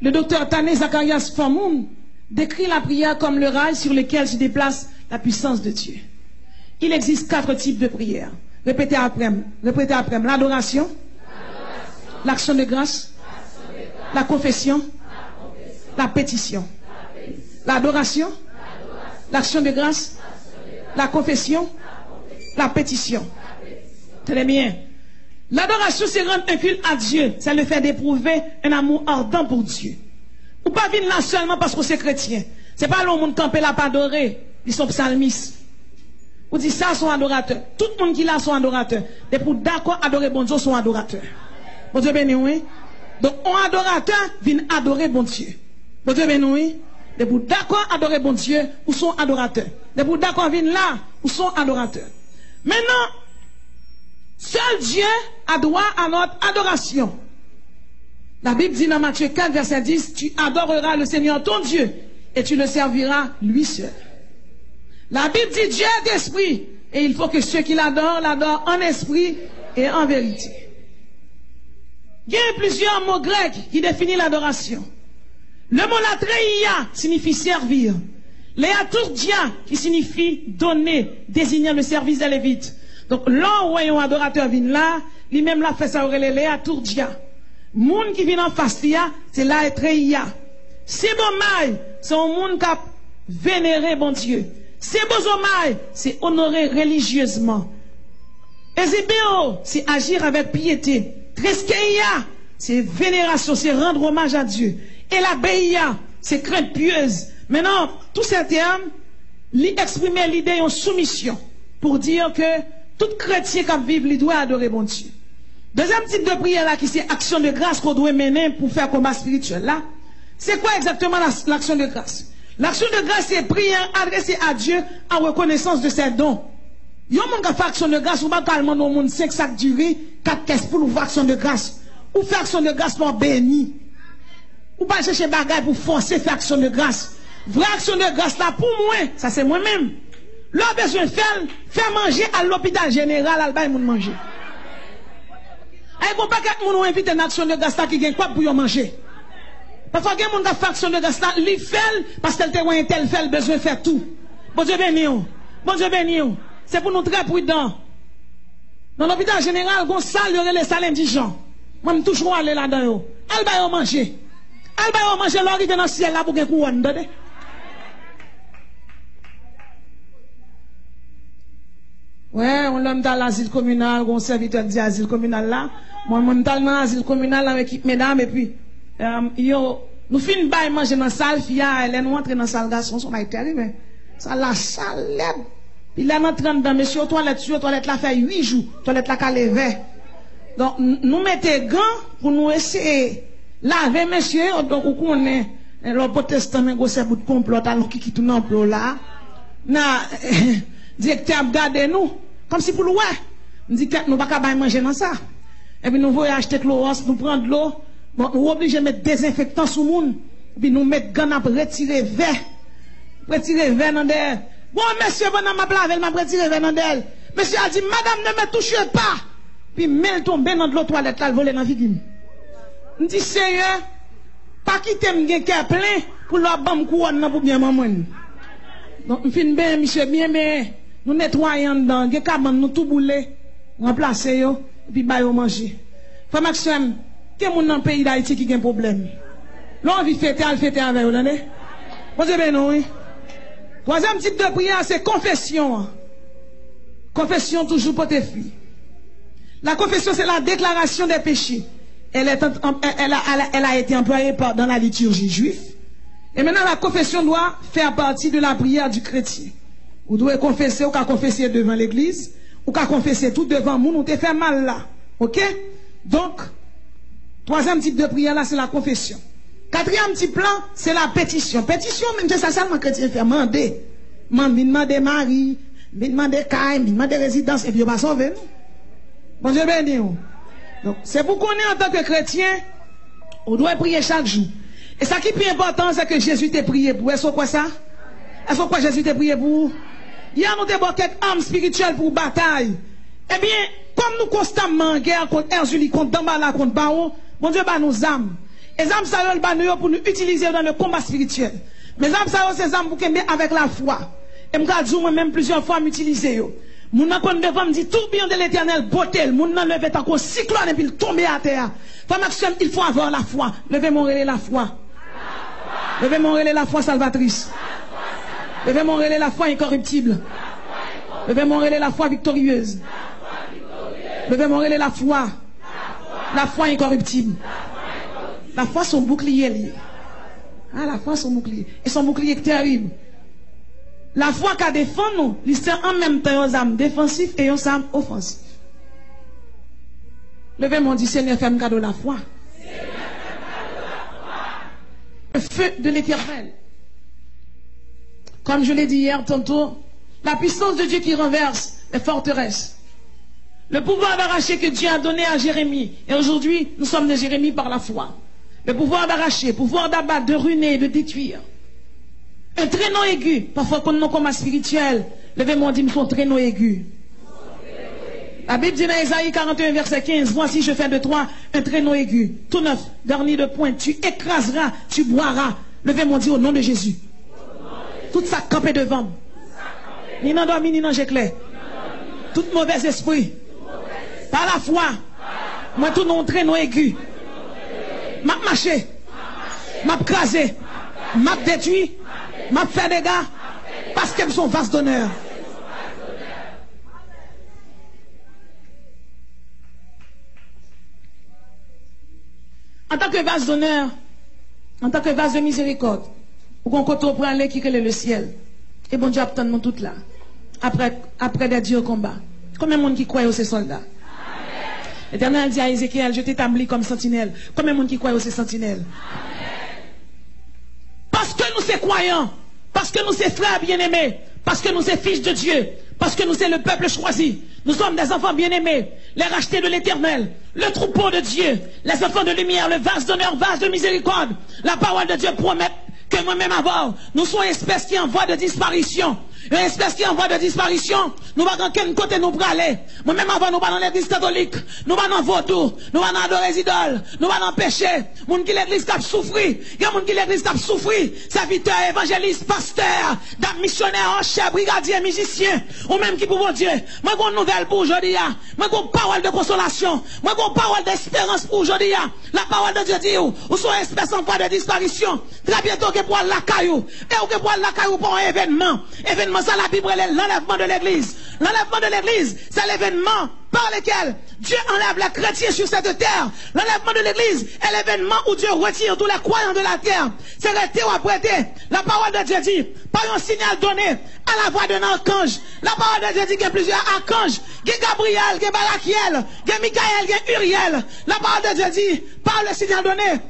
S1: Le docteur Tané Zacharias Famoun décrit la prière comme le rail sur lequel se déplace la puissance de Dieu. Il existe 4 types de prières. Répétez après. Répétez après. L'adoration. L'action de grâce. La confession. La pétition. L'adoration. L'action de grâce. La confession. La pétition. Très bien. L'adoration, c'est rendre un culte à Dieu. C'est le fait d'éprouver un amour ardent pour Dieu. Ou pas venir là seulement parce qu'on est chrétien. C'est pas le monde camper là pas adorer. Ils sont psalmistes. Ou dit ça sont adorateurs. Tout le monde qui là sont adorateurs. Et pour d'accord adorer bon Dieu sont adorateurs. Bon Dieu béni oui. Donc un adorateur vient adorer bon Dieu. Bon Dieu béni oui. Et pour d'accord adorer bon Dieu ou sont adorateurs. Et pour d'accord vient là ou sont adorateurs. Maintenant seul Dieu a droit à notre adoration. La Bible dit dans Matthieu 4, verset 10, tu adoreras le Seigneur ton Dieu et tu le serviras lui seul. La Bible dit Dieu est d'esprit et il faut que ceux qui l'adorent, l'adorent en esprit et en vérité. Il y a plusieurs mots grecs qui définissent l'adoration. Le mot latreia signifie servir. Léaturgia qui signifie donner, désignant le service des Lévites. Donc là où un adorateur vient là, lui-même l'a fait ça aurait léaturgia. Moun qui vient en face c'est la etreia. C'est bon c'est un monde qui a vénéré bon Dieu. C'est bozomai, c'est honorer religieusement. Ezebeo, c'est agir avec piété. Treskeia, c'est vénération, c'est rendre hommage à Dieu. Et la beia, c'est crainte pieuse. Maintenant, tous ces termes, exprimer l'idée en soumission pour dire que tout chrétien qui vit, il doit adorer bon Dieu. Deuxième type de prière là, qui c'est action de grâce qu'on doit mener pour faire combat spirituel là. C'est quoi exactement l'action de grâce? L'action de grâce, c'est prière adressée à Dieu en reconnaissance de ses dons. Yon moun ka fait action de grâce, ou pas demander au monde 5 sacs du riz, 4 caisses pour faire action de grâce. Ou faire action de grâce pour béni. Ou pas chercher bagay pour forcer faire action de grâce. Vraie action de grâce là, pour moi, ça c'est moi-même. L'on a besoin de faire manger à l'hôpital général, à l'baï moun manger. Et qu'on pas que moun invite une action de grâce là qui gagne quoi pour yon manger. Parfois, il y a des gens qui font action de grâce là, ils font parce qu'elle a un tel fait besoin de faire tout. Bon Dieu béni. Bon Dieu béni. C'est pour nous très prudents. Dans l'hôpital général, on salle, il y aurait les salles indigents. Moi, je suis toujours allé là-dedans. Elle va manger. Elle va manger, elle arrive dans le ciel là pour qu'elle couronne. Ouais, on l'a dans l'asile communal, on serviteur de l'asile communal là. Moi, je suis dans l'asile communal avec l'équipe mesdames et puis. Nous finissons par manger dans la salle, elle est entrée dans la salle, garçon, son maïs terrible. Ça la salle, puis là, nous entrons dans monsieur, toilette là fait 8 jours, toilette là qu'à lever. Donc, nous mettons gants pour nous essayer laver monsieur, donc, on connaît, le protestant, mais gros, c'est bout de complot, alors qui tourne en plot là. Na, directeur a gardé nous, comme si pour le ouais. Nous dit que nous ne pouvons pas manger dans ça. Et puis nous voyons acheter de l'eau, nous prendre de l'eau. Bon, nous obligons de mettre désinfectant sur le monde. Puis nous mettons gants pour retirer verre. Retirer verre dans d'elle. Bon, monsieur, bon, m'a lavé, m'a retiré verre dans d'elle. Monsieur a dit, madame, ne me touchez pas. Puis, mêle tomber dans l'autre toilette, là, le voler dans la figure. Je dis, sérieux, pas quitter me cœur plein pour leur bam couronne pour bien maman. Donc, je finis bien, monsieur, bien, mais nous nettoyons dedans, nous tout bouler, remplacer yo, puis bah yo manger. Frère Maxime, quel monde dans le pays d'Haïti qui a un problème? L'on vit fêter, elle fêter avec vous, l'année? Bon Dieu, ben oui. Troisième type de prière, c'est confession. Confession toujours pour tes filles. La confession, c'est la déclaration des péchés. Elle a été employée dans la liturgie juive. Et maintenant, la confession doit faire partie de la prière du chrétien. Vous devez confesser, ou qu'à confesser devant l'église, ou qu'à confesser tout devant nous, nous te fait mal là. Ok? Donc, troisième type de prière là, c'est la confession. Quatrième type là, c'est la pétition. Pétition, même c'est ça seulement chrétien fait. Demander mari, demander caille, demander résidence, et puis on va sauver nous. Bon Dieu béni. Donc, c'est pour qu'on ait en tant que chrétien, on doit prier chaque jour. Et ça qui est plus important, c'est que Jésus t'a prié pour. Est-ce quoi ça? Est-ce quoi Jésus t'a prié pour? Hier, nous avons quelques âmes spirituelles pour bataille. Eh bien, comme nous constamment en guerre contre Erzulie, contre Dambala, contre Baron, bon Dieu, bah nous âmes. Les âmes, ça y pour nous utiliser dans le combat spirituel. Mais les âmes, ça y c'est âmes pour qu'aimer avec la foi. Et je dis moi-même plusieurs fois m'utiliser. Moun nan kon devant me dit tout bien de l'éternel beauté. Moun nan levé tant qu'on cyclone et puis il tombe à terre. Femme Maxime, il faut avoir la foi. Levez mon relais la foi. Levez mon relais la foi salvatrice. Levez mon relais la foi incorruptible. Levez mon relais la foi victorieuse. Levez mon relais la foi. La foi incorruptible. La foi son bouclier lié. Ah, la foi son bouclier. Et son bouclier est terrible. La foi qui défend nous, c'est en même temps aux âmes défensives et aux âmes offensives. Levez mon dit, Seigneur, fais-moi cadeau la foi. Le feu de l'éternel. Comme je l'ai dit hier tantôt, la puissance de Dieu qui renverse les forteresses. Le pouvoir d'arracher que Dieu a donné à Jérémie. Et aujourd'hui, nous sommes de Jérémie par la foi. Le pouvoir d'arracher, le pouvoir d'abattre, de ruiner, de détruire. Un traîneau aigu, parfois qu'on nous comme spirituel. Levez-moi dit, un traîneau aigu. La Bible dit dans Isaïe 41, verset 15, voici je fais de toi un traîneau aigu, tout neuf, garni de pointe, tu écraseras, tu boiras. Levez-moi dit au nom de Jésus. Toute ça campé devant. Ni n'en dormi, ni n'en j'éclaire. Tout mauvais esprit. Par la foi. Moi tout non traîneau aigu. M'a marché. M'a crasé. M'a détruit. M'a fait des dégâts. Parce qu'elles sont vase d'honneur. En tant que vase d'honneur, en tant que vase de miséricorde, ou qu'on côté prend aller qui est le ciel. Et bon Dieu attend nous tout là. Après des dieux au combat. Combien de monde qui croit aux ces soldats? L'Éternel dit à Ézéchiel, je t'établis comme sentinelle. Combien de monde qui croit aux ces sentinelles? Parce que nous sommes croyants, parce que nous sommes frères bien-aimés, parce que nous sommes fils de Dieu, parce que nous sommes le peuple choisi. Nous sommes des enfants bien-aimés, les rachetés de l'Éternel, le troupeau de Dieu, les enfants de lumière, le vase d'honneur, vase de miséricorde. La parole de Dieu promet que moi-même avant, nous sommes une espèce qui est en voie de disparition. Une espèce qui est en voie de disparition. Nous allons quel côté nous braler. Moi-même avant, nous allons dans l'église catholique. Nous allons dans vaudou. Nous allons adorer les idoles. Nous allons péché. Moun qui l'église qui a souffri. Il y a moun qui l'église qui a souffri. Serviteur, évangéliste, pasteur, dame missionnaire, chef, brigadier, musicien. Ou même qui pour Dieu. Moi, j'ai une nouvelle pour aujourd'hui. Moi, j'ai une parole de consolation. Moi, j'ai une parole d'espérance pour aujourd'hui. La parole de Dieu dit, ou sont une espèce en voie de disparition. Très bientôt, que pour la caillou. Et ou que pour la caillou pour un événement. Événement, ça, la Bible, l'enlèvement de l'église. L'enlèvement de l'église, c'est l'événement par lequel Dieu enlève les chrétiens sur cette terre. L'enlèvement de l'église est l'événement où Dieu retire tous les croyants de la terre. C'est resté ou apprêté. La parole de Dieu dit, par un signal donné à la voix d'un archange. La parole de Dieu dit qu'il y a plusieurs archanges. Il y a Gabriel, il y a Barakiel, il y a Michael, il y a Uriel. La parole de Dieu dit, par le signal donné,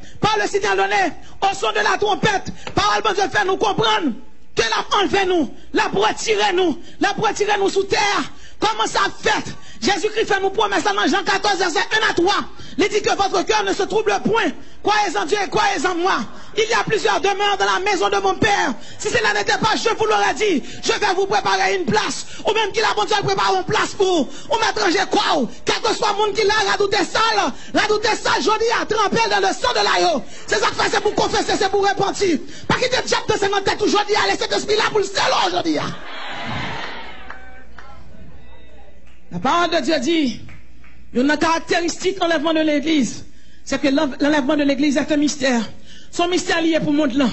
S1: au son de la trompette, parole de Dieu fait nous comprendre que la enlevé nous, la retirer nous sous terre. Comment ça fait? Jésus-Christ fait nous promesse dans Jean 14, verset 1 à 3. Il dit que votre cœur ne se trouble point. Croyez en Dieu et croyez en moi. Il y a plusieurs demeures dans la maison de mon Père. Si cela n'était pas, je vous l'aurais dit. Je vais vous préparer une place. Ou même qu'il a bon Dieu prépare une place pour vous. Ou m'étranger quoi? Quel que soit le monde qui l'a, la doute est sale, jodi a trempé dans le sang de l'agneau. C'est ça que fait, c'est pour confesser, c'est pour repentir. Pas qu'il te diable de 50 têtes aujourd'hui, allez, cet esprit-là pour le seul aujourd'hui. La parole de Dieu dit, il y a une caractéristique enlèvement de l'église. C'est que l'enlèvement de l'église est un mystère. Son mystère lié pour le monde là.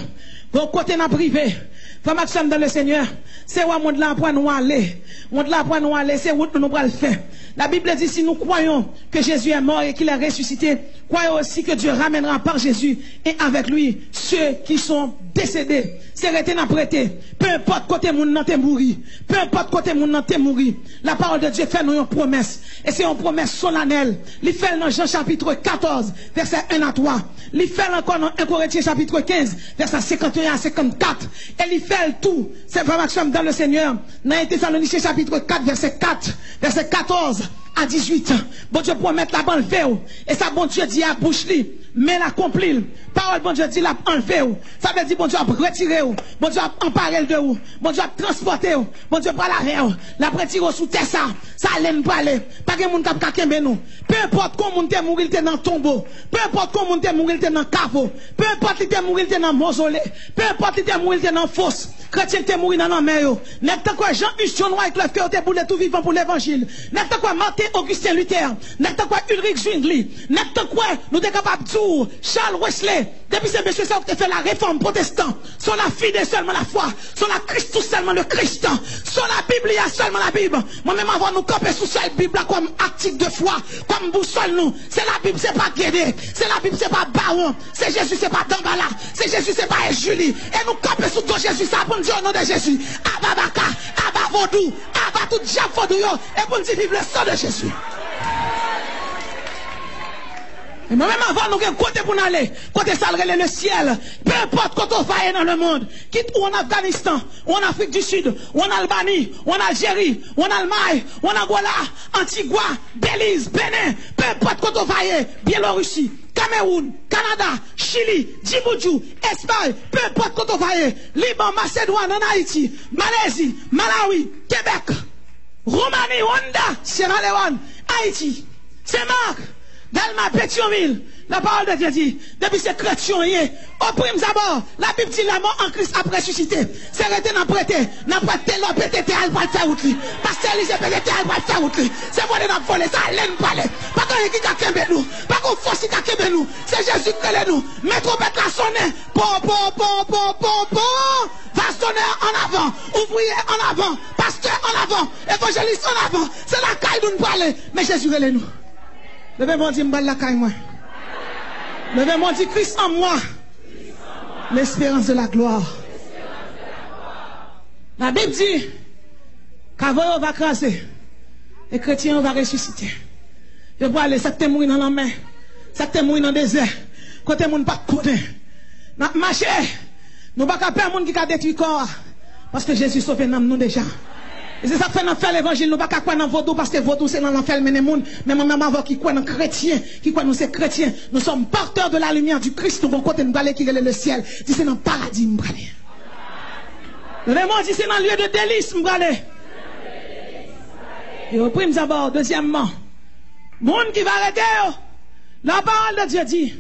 S1: Vos côtés n'a privé. Femme Maxime dans le Seigneur. C'est où le monde là pour nous aller. Le monde là pour nous aller. C'est où nous allons le faire. La Bible dit, si nous croyons que Jésus est mort et qu'il est ressuscité, croyons aussi que Dieu ramènera par Jésus et avec lui ceux qui sont décédés. C'est resté n'a prêté. Peu importe côté moun nan te mouri. Peu importe côté moun nan te mouri. La parole de Dieu fait nous une promesse. Et c'est une promesse solennelle. Il fait dans Jean chapitre 14, verset 1 à 3. Il fait encore dans 1 Corinthiens chapitre 15, verset 51 à 54. Et il fait tout. C'est vraiment dans le Seigneur. Dans 1 Thessaloniciens chapitre 4, verset 4, verset 14 à 18. Bon Dieu promet la bonne fait. Et ça, bon Dieu dit à bouche li. Mais l'accomplit. Parole, bon Dieu dit la enlevé. Ça veut dire, bon Dieu a retiré. Bon Dieu a emparé de vous. Bon Dieu a transporté. Bon Dieu a la la retiré sous terre ça. Ça allait pas aller. Pas que moun kap kembe nous. Peu importe comment moun te mourir dans tombeau. Peu importe comment moun te mourir dans caveau. Peu importe li te mourir dans mausolée. Peu importe li te mourir dans fosse. chrétien te mourir dans la mer. N'est-ce quoi Jean-Hus John White qui a été boulé tout vivant pour l'évangile. N'est-ce quoi Martin Augustin Luther. N'est-ce quoi Ulrich Zwingli. N'est-ce quoi nous sommes capables de dire Charles Wesley. Depuis ces messieurs ça qui fait la réforme protestante. Sur la fidèle seulement la foi. Sur la Christus seulement le Christ. Sur la Bible il y a seulement la Bible. Moi-même avant nous camper sous cette Bible comme article de foi. Comme boussole nous. C'est la Bible c'est pas Guédé. C'est la Bible c'est pas Baron. C'est Jésus c'est pas Dambala. C'est Jésus c'est pas Julie. Et nous camper sous ton Jésus ça pour nous dire au nom de Jésus. Ababaka. Abavodou. Abatou diable vodou yo. Et pour nous dire vive le sang de Jésus. Et moi-même avant nous avons côté pour nous aller, côté ça le ciel, peu importe quand on va dans le monde, quitte ou en Afghanistan, ou en Afrique du Sud, ou en Albanie, ou en Algérie, ou en Allemagne, ou en Angola, Antigua, Belize, Bénin, peu importe quand on va Biélorussie, Cameroun, Canada, Chili, Djibouti, Espagne, peu importe quand on va Liban, Macédoine, en Haïti, Malaisie, Malawi, Québec, Roumanie, Rwanda, Sierra Leone, Haïti, Saint-Marc, Dalma, Pétionville, la parole de Dieu dit, depuis ces chrétiens, au prime d'abord, la Bible dit la mort en Christ après ressuscité. C'est arrêté dans prêter, l'homme pété, elle va le faire outil. Pasteur Lise pété, elle va le faire outil. C'est moi de voler, ça l'aime parler. Pas qu'on qui a kembe nous, pas qu'on force qui a kembe nous. C'est Jésus qui est nous. Mais trop bête la sonner. Va sonner en avant, ouvrier en avant, pasteur en avant, évangéliste en avant. C'est la caille d'où nous parler. Mais Jésus est nous. Levez-moi dit m'bal la caille moi. Levez-moi dit Christ en moi. L'espérance de la gloire. La Bible dit qu'avant on va craser. Les chrétiens va ressusciter. Je vois aller, ça te mourir dans la main. Ça te mourir dans le désert. Côté moun pas côté. N'a marché. Nous pas capable monde qui a détruit corps. Parce que Jésus sauve nous déjà. Et c'est ça que fait dans faire l'évangile, nous pas qu'à croire dans vaudou parce que vaudou c'est dans l'enfer mais les monde, mais même avant qui croit dans chrétien, qui croit nous c'est chrétien, nous sommes porteurs de la lumière du Christ, nous bon côté nous aller qui est le ciel, dit c'est dans le paradis nous aller. Vraiment dit c'est dans le lieu de délice nous aller. Et au prime d'abord, deuxièmement, monde qui va arrêter, la parole de Dieu dit,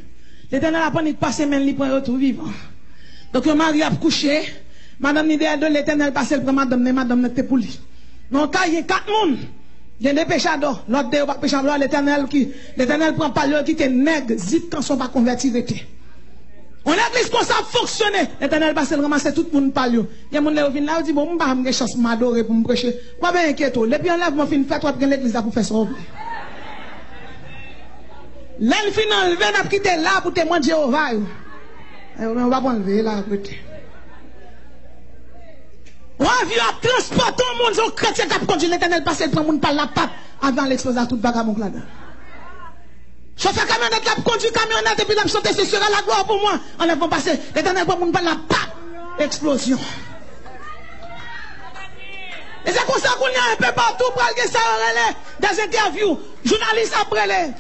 S1: l'Éternel a pris passer mais il prend retour vivant. Donc le mari a couché, madame l'idéal de l'Éternel passe le prend madame n'était pour lui. Non, quand il y a 4 personnes, il y a des péchadors. L'autre des péchadors, l'Éternel prend pas l'heure qui est nègre, zip quand sont pas convertis. On a l'église comme ça fonctionner. L'Éternel passe le ramasser tout le monde par lui. Il y a des gens qui viennent là et disent, bon, je n'ai pas de chance de m'adorer pour me prêcher. Moi, bien inquiète. Et puis on lève mon fin, fait toi pour l'église pour faire ça. L'enfin enlevé, on a quitté là pour témoigner de Jéhovah. On va pas enlever là, côté. On a transporté le monde, son chrétien qui a conduit l'Éternel passer le monde par la patte avant l'explosion toute bagarre là. Chauffeur camionnette là conduit camionnette et puis là chanter ce sera la gloire pour moi. On va passer l'Éternel pour monde par la patte explosion. Et c'est comme ça qu'on y a un peu partout pour aller ça des interviews, journalistes après les.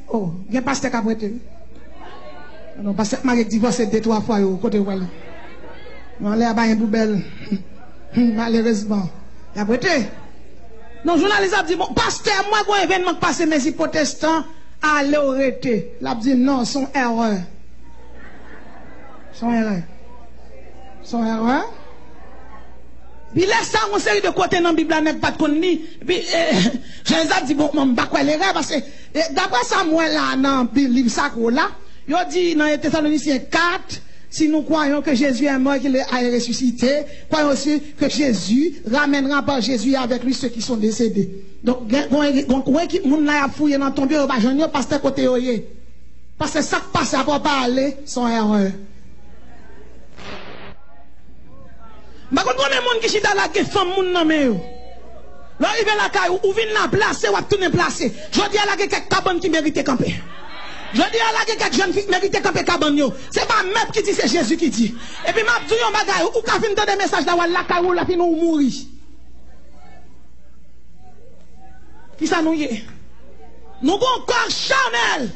S1: Oh, il y a un pasteur qui a prêté. Non, pasteur m'a divorcé 2-3 fois au côté voilà. On l'a pas un poubelle. Malheureusement. Il a prêté. Non, journaliste a dit, bon, pasteur, moi, quand événement passé, mais si protestants, allez arrêter. Il a dit, non, son erreur. Son erreur. Son erreur. Puis laisse ça, on série de côté dans la Bible, n'est pas de connu. Puis, je les ai dit, bon, je ne sais pas quoi l'erreur, parce que, d'après ça, moi, là, dans le livre sacré, là, il dit, dans les Thessaloniciens 4, si nous croyons que Jésus est mort et qu'il est ressuscité, croyons aussi que Jésus ramènera par Jésus avec lui ceux qui sont décédés. Donc, quand qui moun a fouillé dans ton bureau, parce que côté oye. Parce que ça qui passe à pas parler, son erreur. Par contre, on est monde qui chita la guerre, femme moun nan men yo. Là, il vient la caille, ou vient la placer, ou a tourner placer. Je dis à la guerre, quelques cabanes qui méritent camper. Je dis à la guerre, quelques jeunes filles méritent camper cabane yo. C'est pas même qui dit, c'est Jésus qui dit. Et puis, m'a dit, yon bagay, ou ka fin de message là, ou la caille, ou la fin ou mourir. Qui ça nous y est? Nous avons un corps charnel.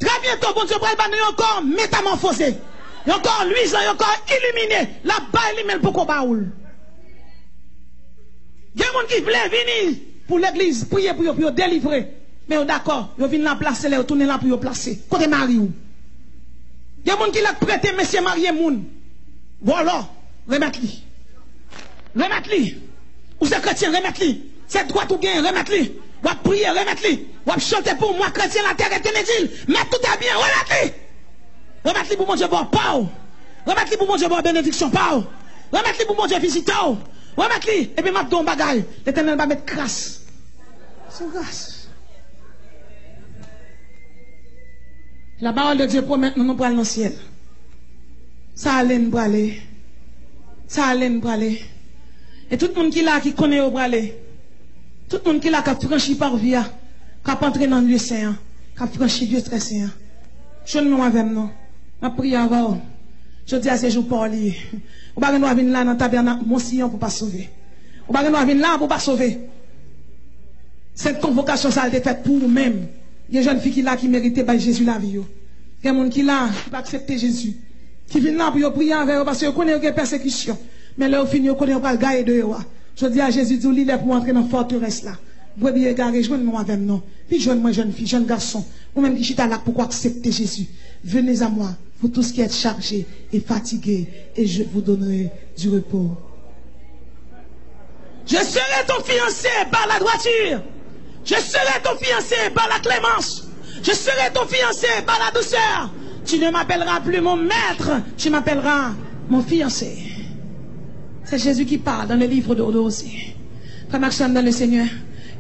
S1: Très bientôt, bon Dieu, pour le encore métamorphosé. Il y a encore luisant, il y a encore illuminé. La baille, il met pour qu'on baoule. Il y a des gens qui veulent venir pour l'église, prier pour eux délivrer. Mais d'accord, ils viennent la placer, ils tournent là pour eux placer. Côté Marie. Il y a des gens qui l'ont prêté, monsieur marié moun. Voilà, remettre-li. Remettre-li. Ou c'est chrétien, remettre-li. C'est droit ou bien, remettre-li. Ou à prier, remettre-li. Ou à chanter pour moi, chrétien, la terre est inutile. Mais tout est bien, remettre-li. Remettre-li pour mon Dieu, bon, pas. Remettre-li pour mon Dieu, bon, bénédiction, pas. Remettre-li pour mon Dieu, visiteur. Remettre-li. Et puis, m'a donné un bagage. L'Éternel va mettre grâce. C'est grâce. La parole de Dieu promet nous pour aller dans le ciel. Ça allait nous aller. Ça allait nous aller. Et tout le monde qui là, qui connaît au aller. Tout le monde qui là, qui a franchi par via, qui a entré dans le lieu saint, qui a franchi Dieu très saint. Je ne sais pas non. Ma prière avant. Je dis à ces jours pour lier. On va venir là dans le tabernacle, mon sillon pour pas sauver. On va venir là pour pas sauver. Cette convocation, ça a été faite pour nous-mêmes. Il y a des jeunes filles qui là qui méritaient par Jésus la vie. Il y a des gens qui là qui va accepter Jésus. Qui viennent là pour prier avec eux parce qu'ils connaissent des persécutions. Mais là, au final, ils connaissent pas le gars de eux. Je dis à Jésus, il est pour entrer dans la forteresse là. Vous bien égaré, joignez-moi avec nous. Puis joignez-moi, jeune fille, jeune garçon. Ou même qui chita là pour accepter Jésus. Venez à moi, vous tous qui êtes chargés et fatigués, et je vous donnerai du repos. Je serai ton fiancé par la droiture. Je serai ton fiancé par la clémence. Je serai ton fiancé par la douceur. Tu ne m'appelleras plus mon maître, tu m'appelleras mon fiancé. C'est Jésus qui parle dans le livre d'Odo aussi. Frère Maxime dans le Seigneur,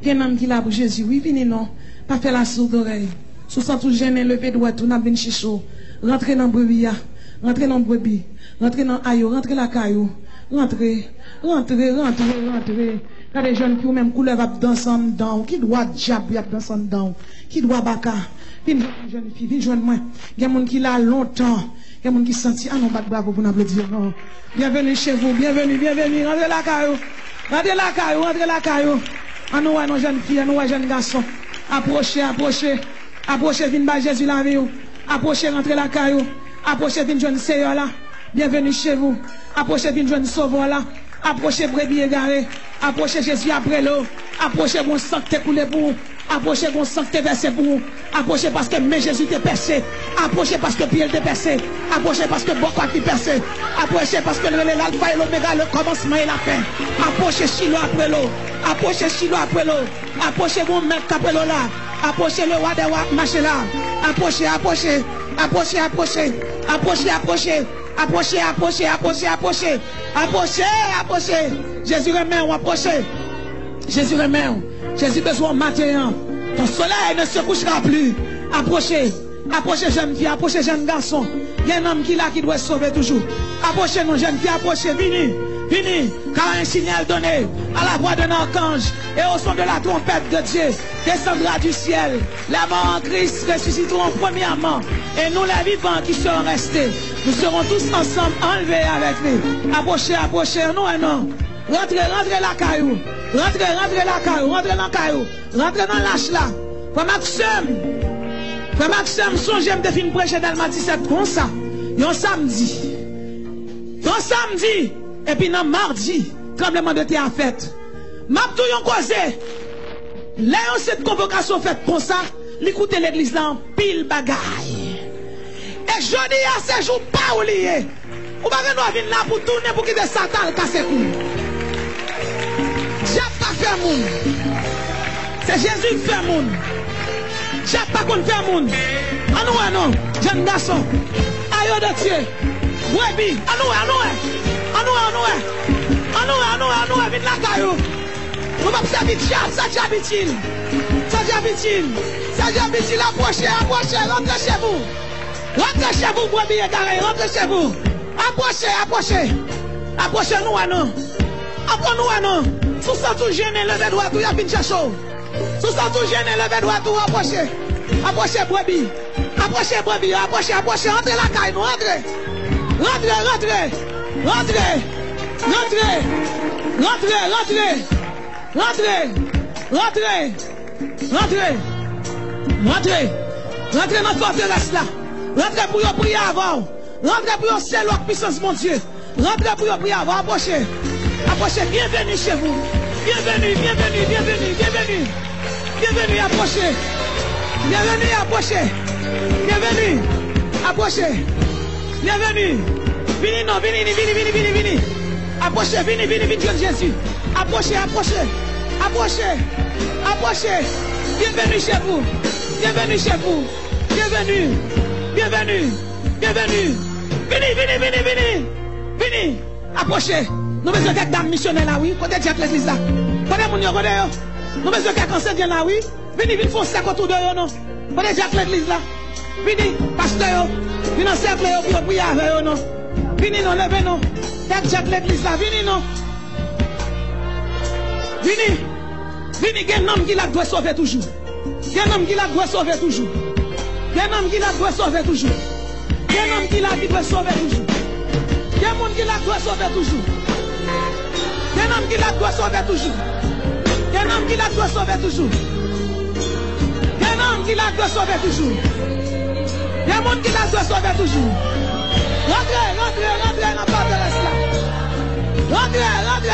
S1: il y a un homme qui l'a pour Jésus. Oui, venez non, pas faire la sourde oreille. Sous sans tout gêner, lever droit, tout n'a bien chichot. Rentrez dans le brebis, rentrez dans le brebis, rentrez dans aïe, rentrez la caillou. Rentrez. Quand les jeunes qui ont même couleur dansant dedans, qui doit diable dansant dedans, qui doit baka. Une jeune fille, viens joindre moi. Il y a des gens qui l'a longtemps. Il y a des gens qui sentent, ah non, pas de bravo pour nous applaudir. Non. Bienvenue chez vous, bienvenue. Rentrez la caillou. Rentrez la caillou. En nous, nos jeunes filles, en nous, jeunes garçons. Approchez, viens bas Jésus la vie. Approchez, rentrez la caillou. Approchez, viens joindre Seigneur là. Bienvenue chez vous. Approchez, viens joindre Sauveur là. Approchez, brebis égaré. Approchez Jésus après l'eau. Approchez, bon sang qui coulé pour vous. Approchez, bon sang qui versé pour vous. Approchez parce que mais Jésus t'est percé. Approchez parce que Pierre t'est percé. Approchez parce que Bokwa t'est percé. Approchez parce que l'alpha et l'oméga, le commencement et la fin. Approchez Chilo après l'eau. Approchez Chilo après l'eau. Approchez mon maître après l'eau là. Approchez le roi des rois, marchez là. Approchez. Approchez. Jésus remet, on approchez. Jésus remet. Jésus besoin matin. Ton soleil ne se couchera plus. Approchez. Approchez jeune fille, approchez jeune garçon. Il y a un homme qui là qui doit se sauver toujours. Approchez nos jeunes filles, approchez, venez. Car un signal donné à la voix d'un archange et au son de la trompette de Dieu descendra du ciel. Les morts en Christ ressusciteront premièrement et nous les vivants qui seront restés, nous serons tous ensemble enlevés avec lui. Approchez, nous et non. Rentrez la caillou. Rentrez dans l'âge là. Frère Maxime, songez me définir prêcher dans le 17 comme ça. Un samedi. Et puis dans mardi, tremblement de terre fait. M'a tout yon causé. Là cette convocation faite comme ça, l'écouter l'église là en pile bagaille. Et je dis à ces jours pas oublié. Ou pas nous venir là pour tourner pour quitter Satan le casser cou. J'ai pas fait moun. C'est Jésus qui fait moun. J'ai pas qu'on fait moun. Non, jeune garçon. Aïe de Dieu. Webi, vite la caillou. On va servir diable, ça diabitine. Approchez, rentrez chez vous, brebis égaré, rentrez chez vous. Approchez nous, non. Apprenez-nous, sous ça tout gêné, levez droit, tout y a fin chaud. Sous ça tout gêné, levez droit, tout approchez, brebis. Approchez, rentrez la caille, nous, rentrez. Rentrez dans la forteresse là. Rentrez pour prier avant. Rentrez pour ciel la puissance, mon Dieu. Rentrez pour prier avant. Approchez. Bienvenue chez vous. Bienvenue. Approchez. Bienvenue. Vini, non, vini. Approchez, vini, Jésus. Approchez. Bienvenue chez vous. Bienvenue. Vini. Approchez. Nous besoin quelques dames missionnaires là, oui. Côté Jack l'église là. Côté mon yo, côté yo. Nous besoin quelques enseignants là, oui. Vini, faut ça autour de yo, non. Côté Jack l'église là. Vini, pasteur yo. Vini en cercle yo, puis prier avec yo, non. Vini, non, levez, non. Jack l'église là, vini, non. Vini, il y a un homme qui la doit sauver toujours. Il y a un homme qui la doit sauver toujours. Il y a un homme qui la doit sauver toujours. Il y a un homme qui la doit sauver toujours. Il y a un homme qui la doit sauver toujours. Il y a un homme qui la doit sauver toujours. Il y a un homme qui la doit sauver toujours. Il y a un homme qui la doit sauver toujours. Il y a un monde qui la doit sauver toujours. Rentrez dans la porte de l'esclave. Rentrez,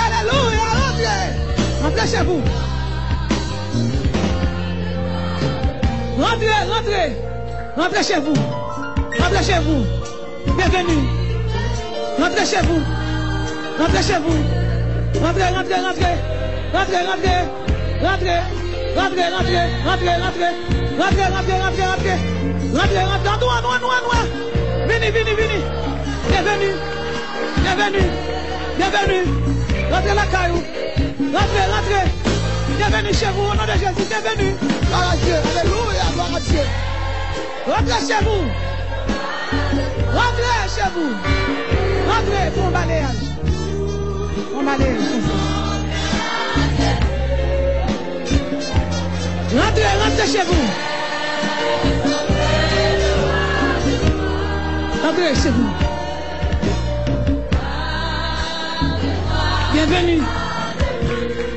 S1: alléluia, rentrez chez vous. Rentrez chez vous. Bienvenue. Rentrez chez vous. Rentrez. Vini. Bienvenue. Rentrez la caillou. Rentrez. Bienvenue chez vous au nom de Jésus. Bienvenue. Gloire à Dieu. Alléluia. Gloire à Dieu. Rentrez chez vous. Rentrez pour un balayage. Rentrez chez vous. Rentrez chez vous.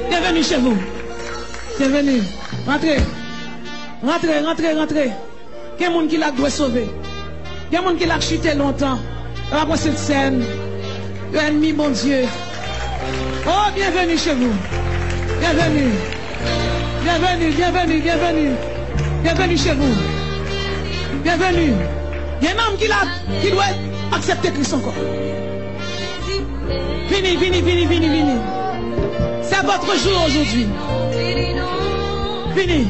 S1: Bienvenue chez vous. Bienvenue. Rentrez. Il y a des gens qui l'a doit sauver. Il y a des gens qui l'a chuté longtemps. Après cette scène, l'ennemi, mon Dieu. Oh, bienvenue chez vous. Bienvenue chez vous. Bienvenue. Il y a un homme qui doit accepter Christ encore. Vini. C'est votre jour aujourd'hui. Vini.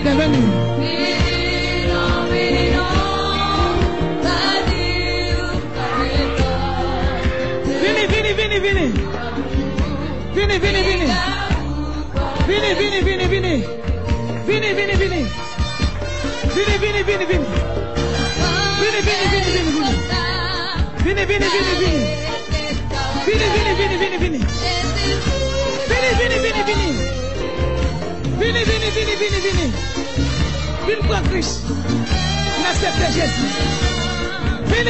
S1: Bienvenue. Vini pour Christ. Il accepte Jésus. Vini.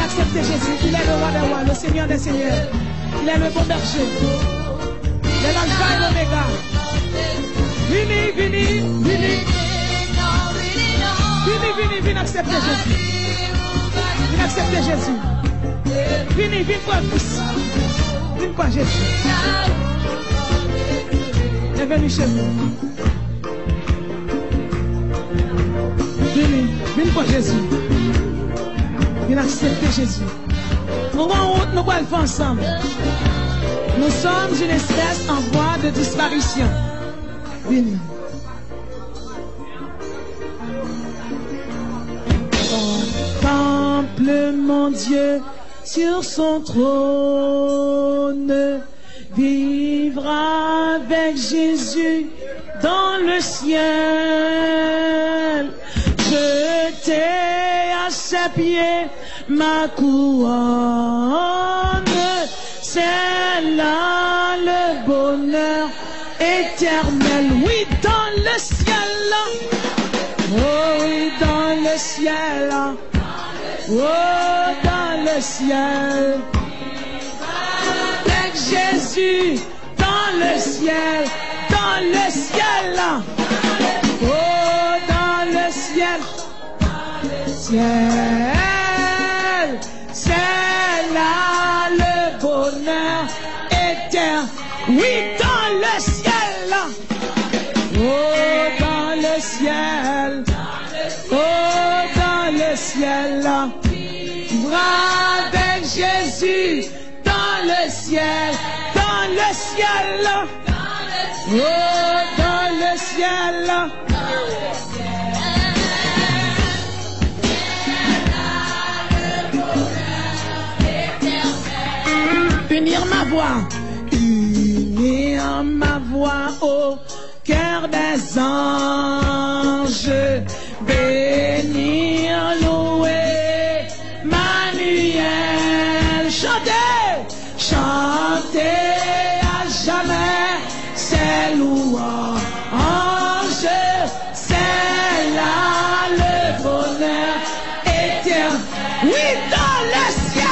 S1: Accepte Jésus. Il est le roi des rois, le Seigneur des seigneurs. Il est le bon berger. Il est l'alpha et l'oméga. Vini, accepte Jésus. Vini pour Christ. Vini pour Jésus. Bienvenue chez vous. Vini pour Jésus. Vini accepter Jésus. Nous allons le faire ensemble. Nous sommes une espèce en voie de disparition. Vini. Contemple mon Dieu sur son trône. Vivre avec Jésus dans le ciel. Jeter à ses pieds ma couronne. C'est là le bonheur éternel. Oui, dans le ciel. Oh, oui, dans le ciel. Oh, dans le ciel. Avec Jésus, dans le ciel. Dans le ciel. Oh, dans le ciel. ciel. C'est là le bonheur éternel. Oui, dans le ciel. Oh, dans le ciel. Oh, dans le ciel. Avec Jésus. Dans le ciel. Dans le ciel. Oh, dans le ciel. Unir ma voix au cœur des anges, bénir, louer, Manuel, chanter à jamais, c'est louange, c'est là le bonheur éternel. Oui, dans le ciel.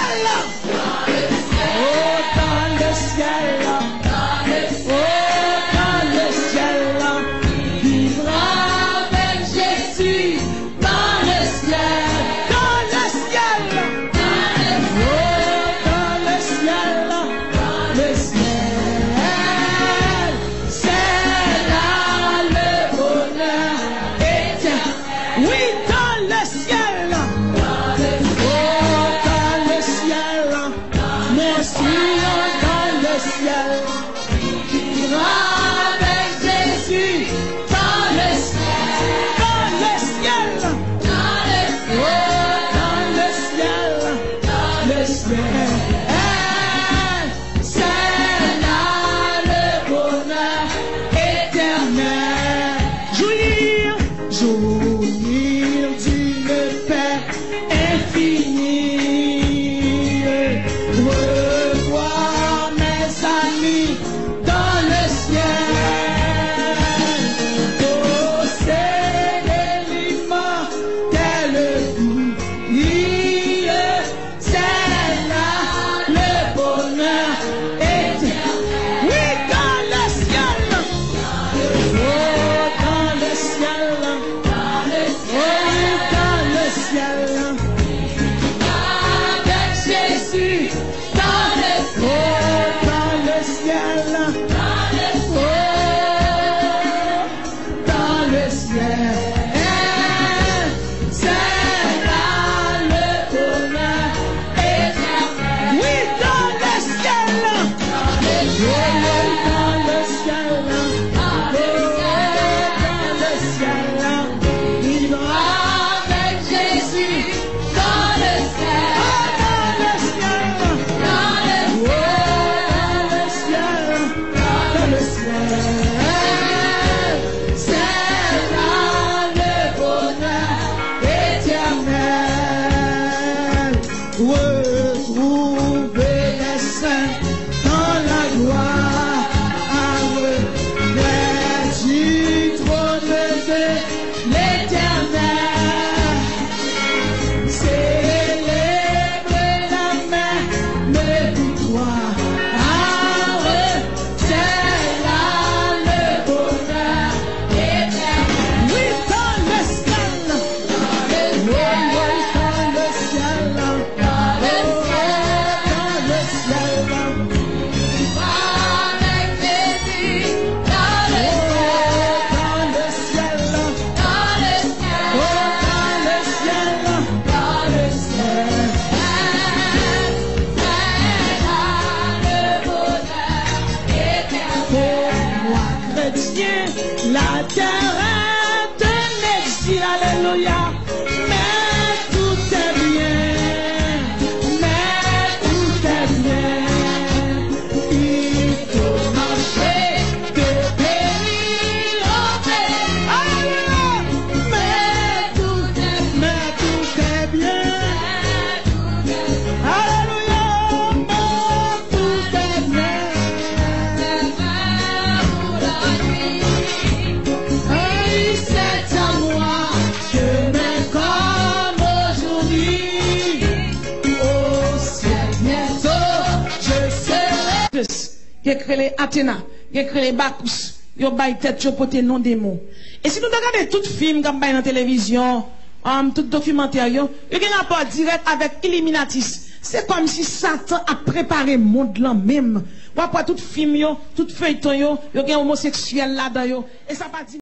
S1: La terre est un exil, alléluia. Mais tout est bien, mais tout est bien. Il faut marcher de pays en pays, alléluia. Mais tout est bien, alléluia. Mais tout est bien. Il crée les Athéna, il crée les Bacchus, il baille tête, il pote non démon. Et si nous regardons tout film comme dans la télévision, tout documentaire, il y a un rapport direct avec Illuminatis. C'est comme si Satan a préparé le monde là même. Ou après tout film, tout feuilleton, il y a un homosexuel là-dedans, et ça pas dit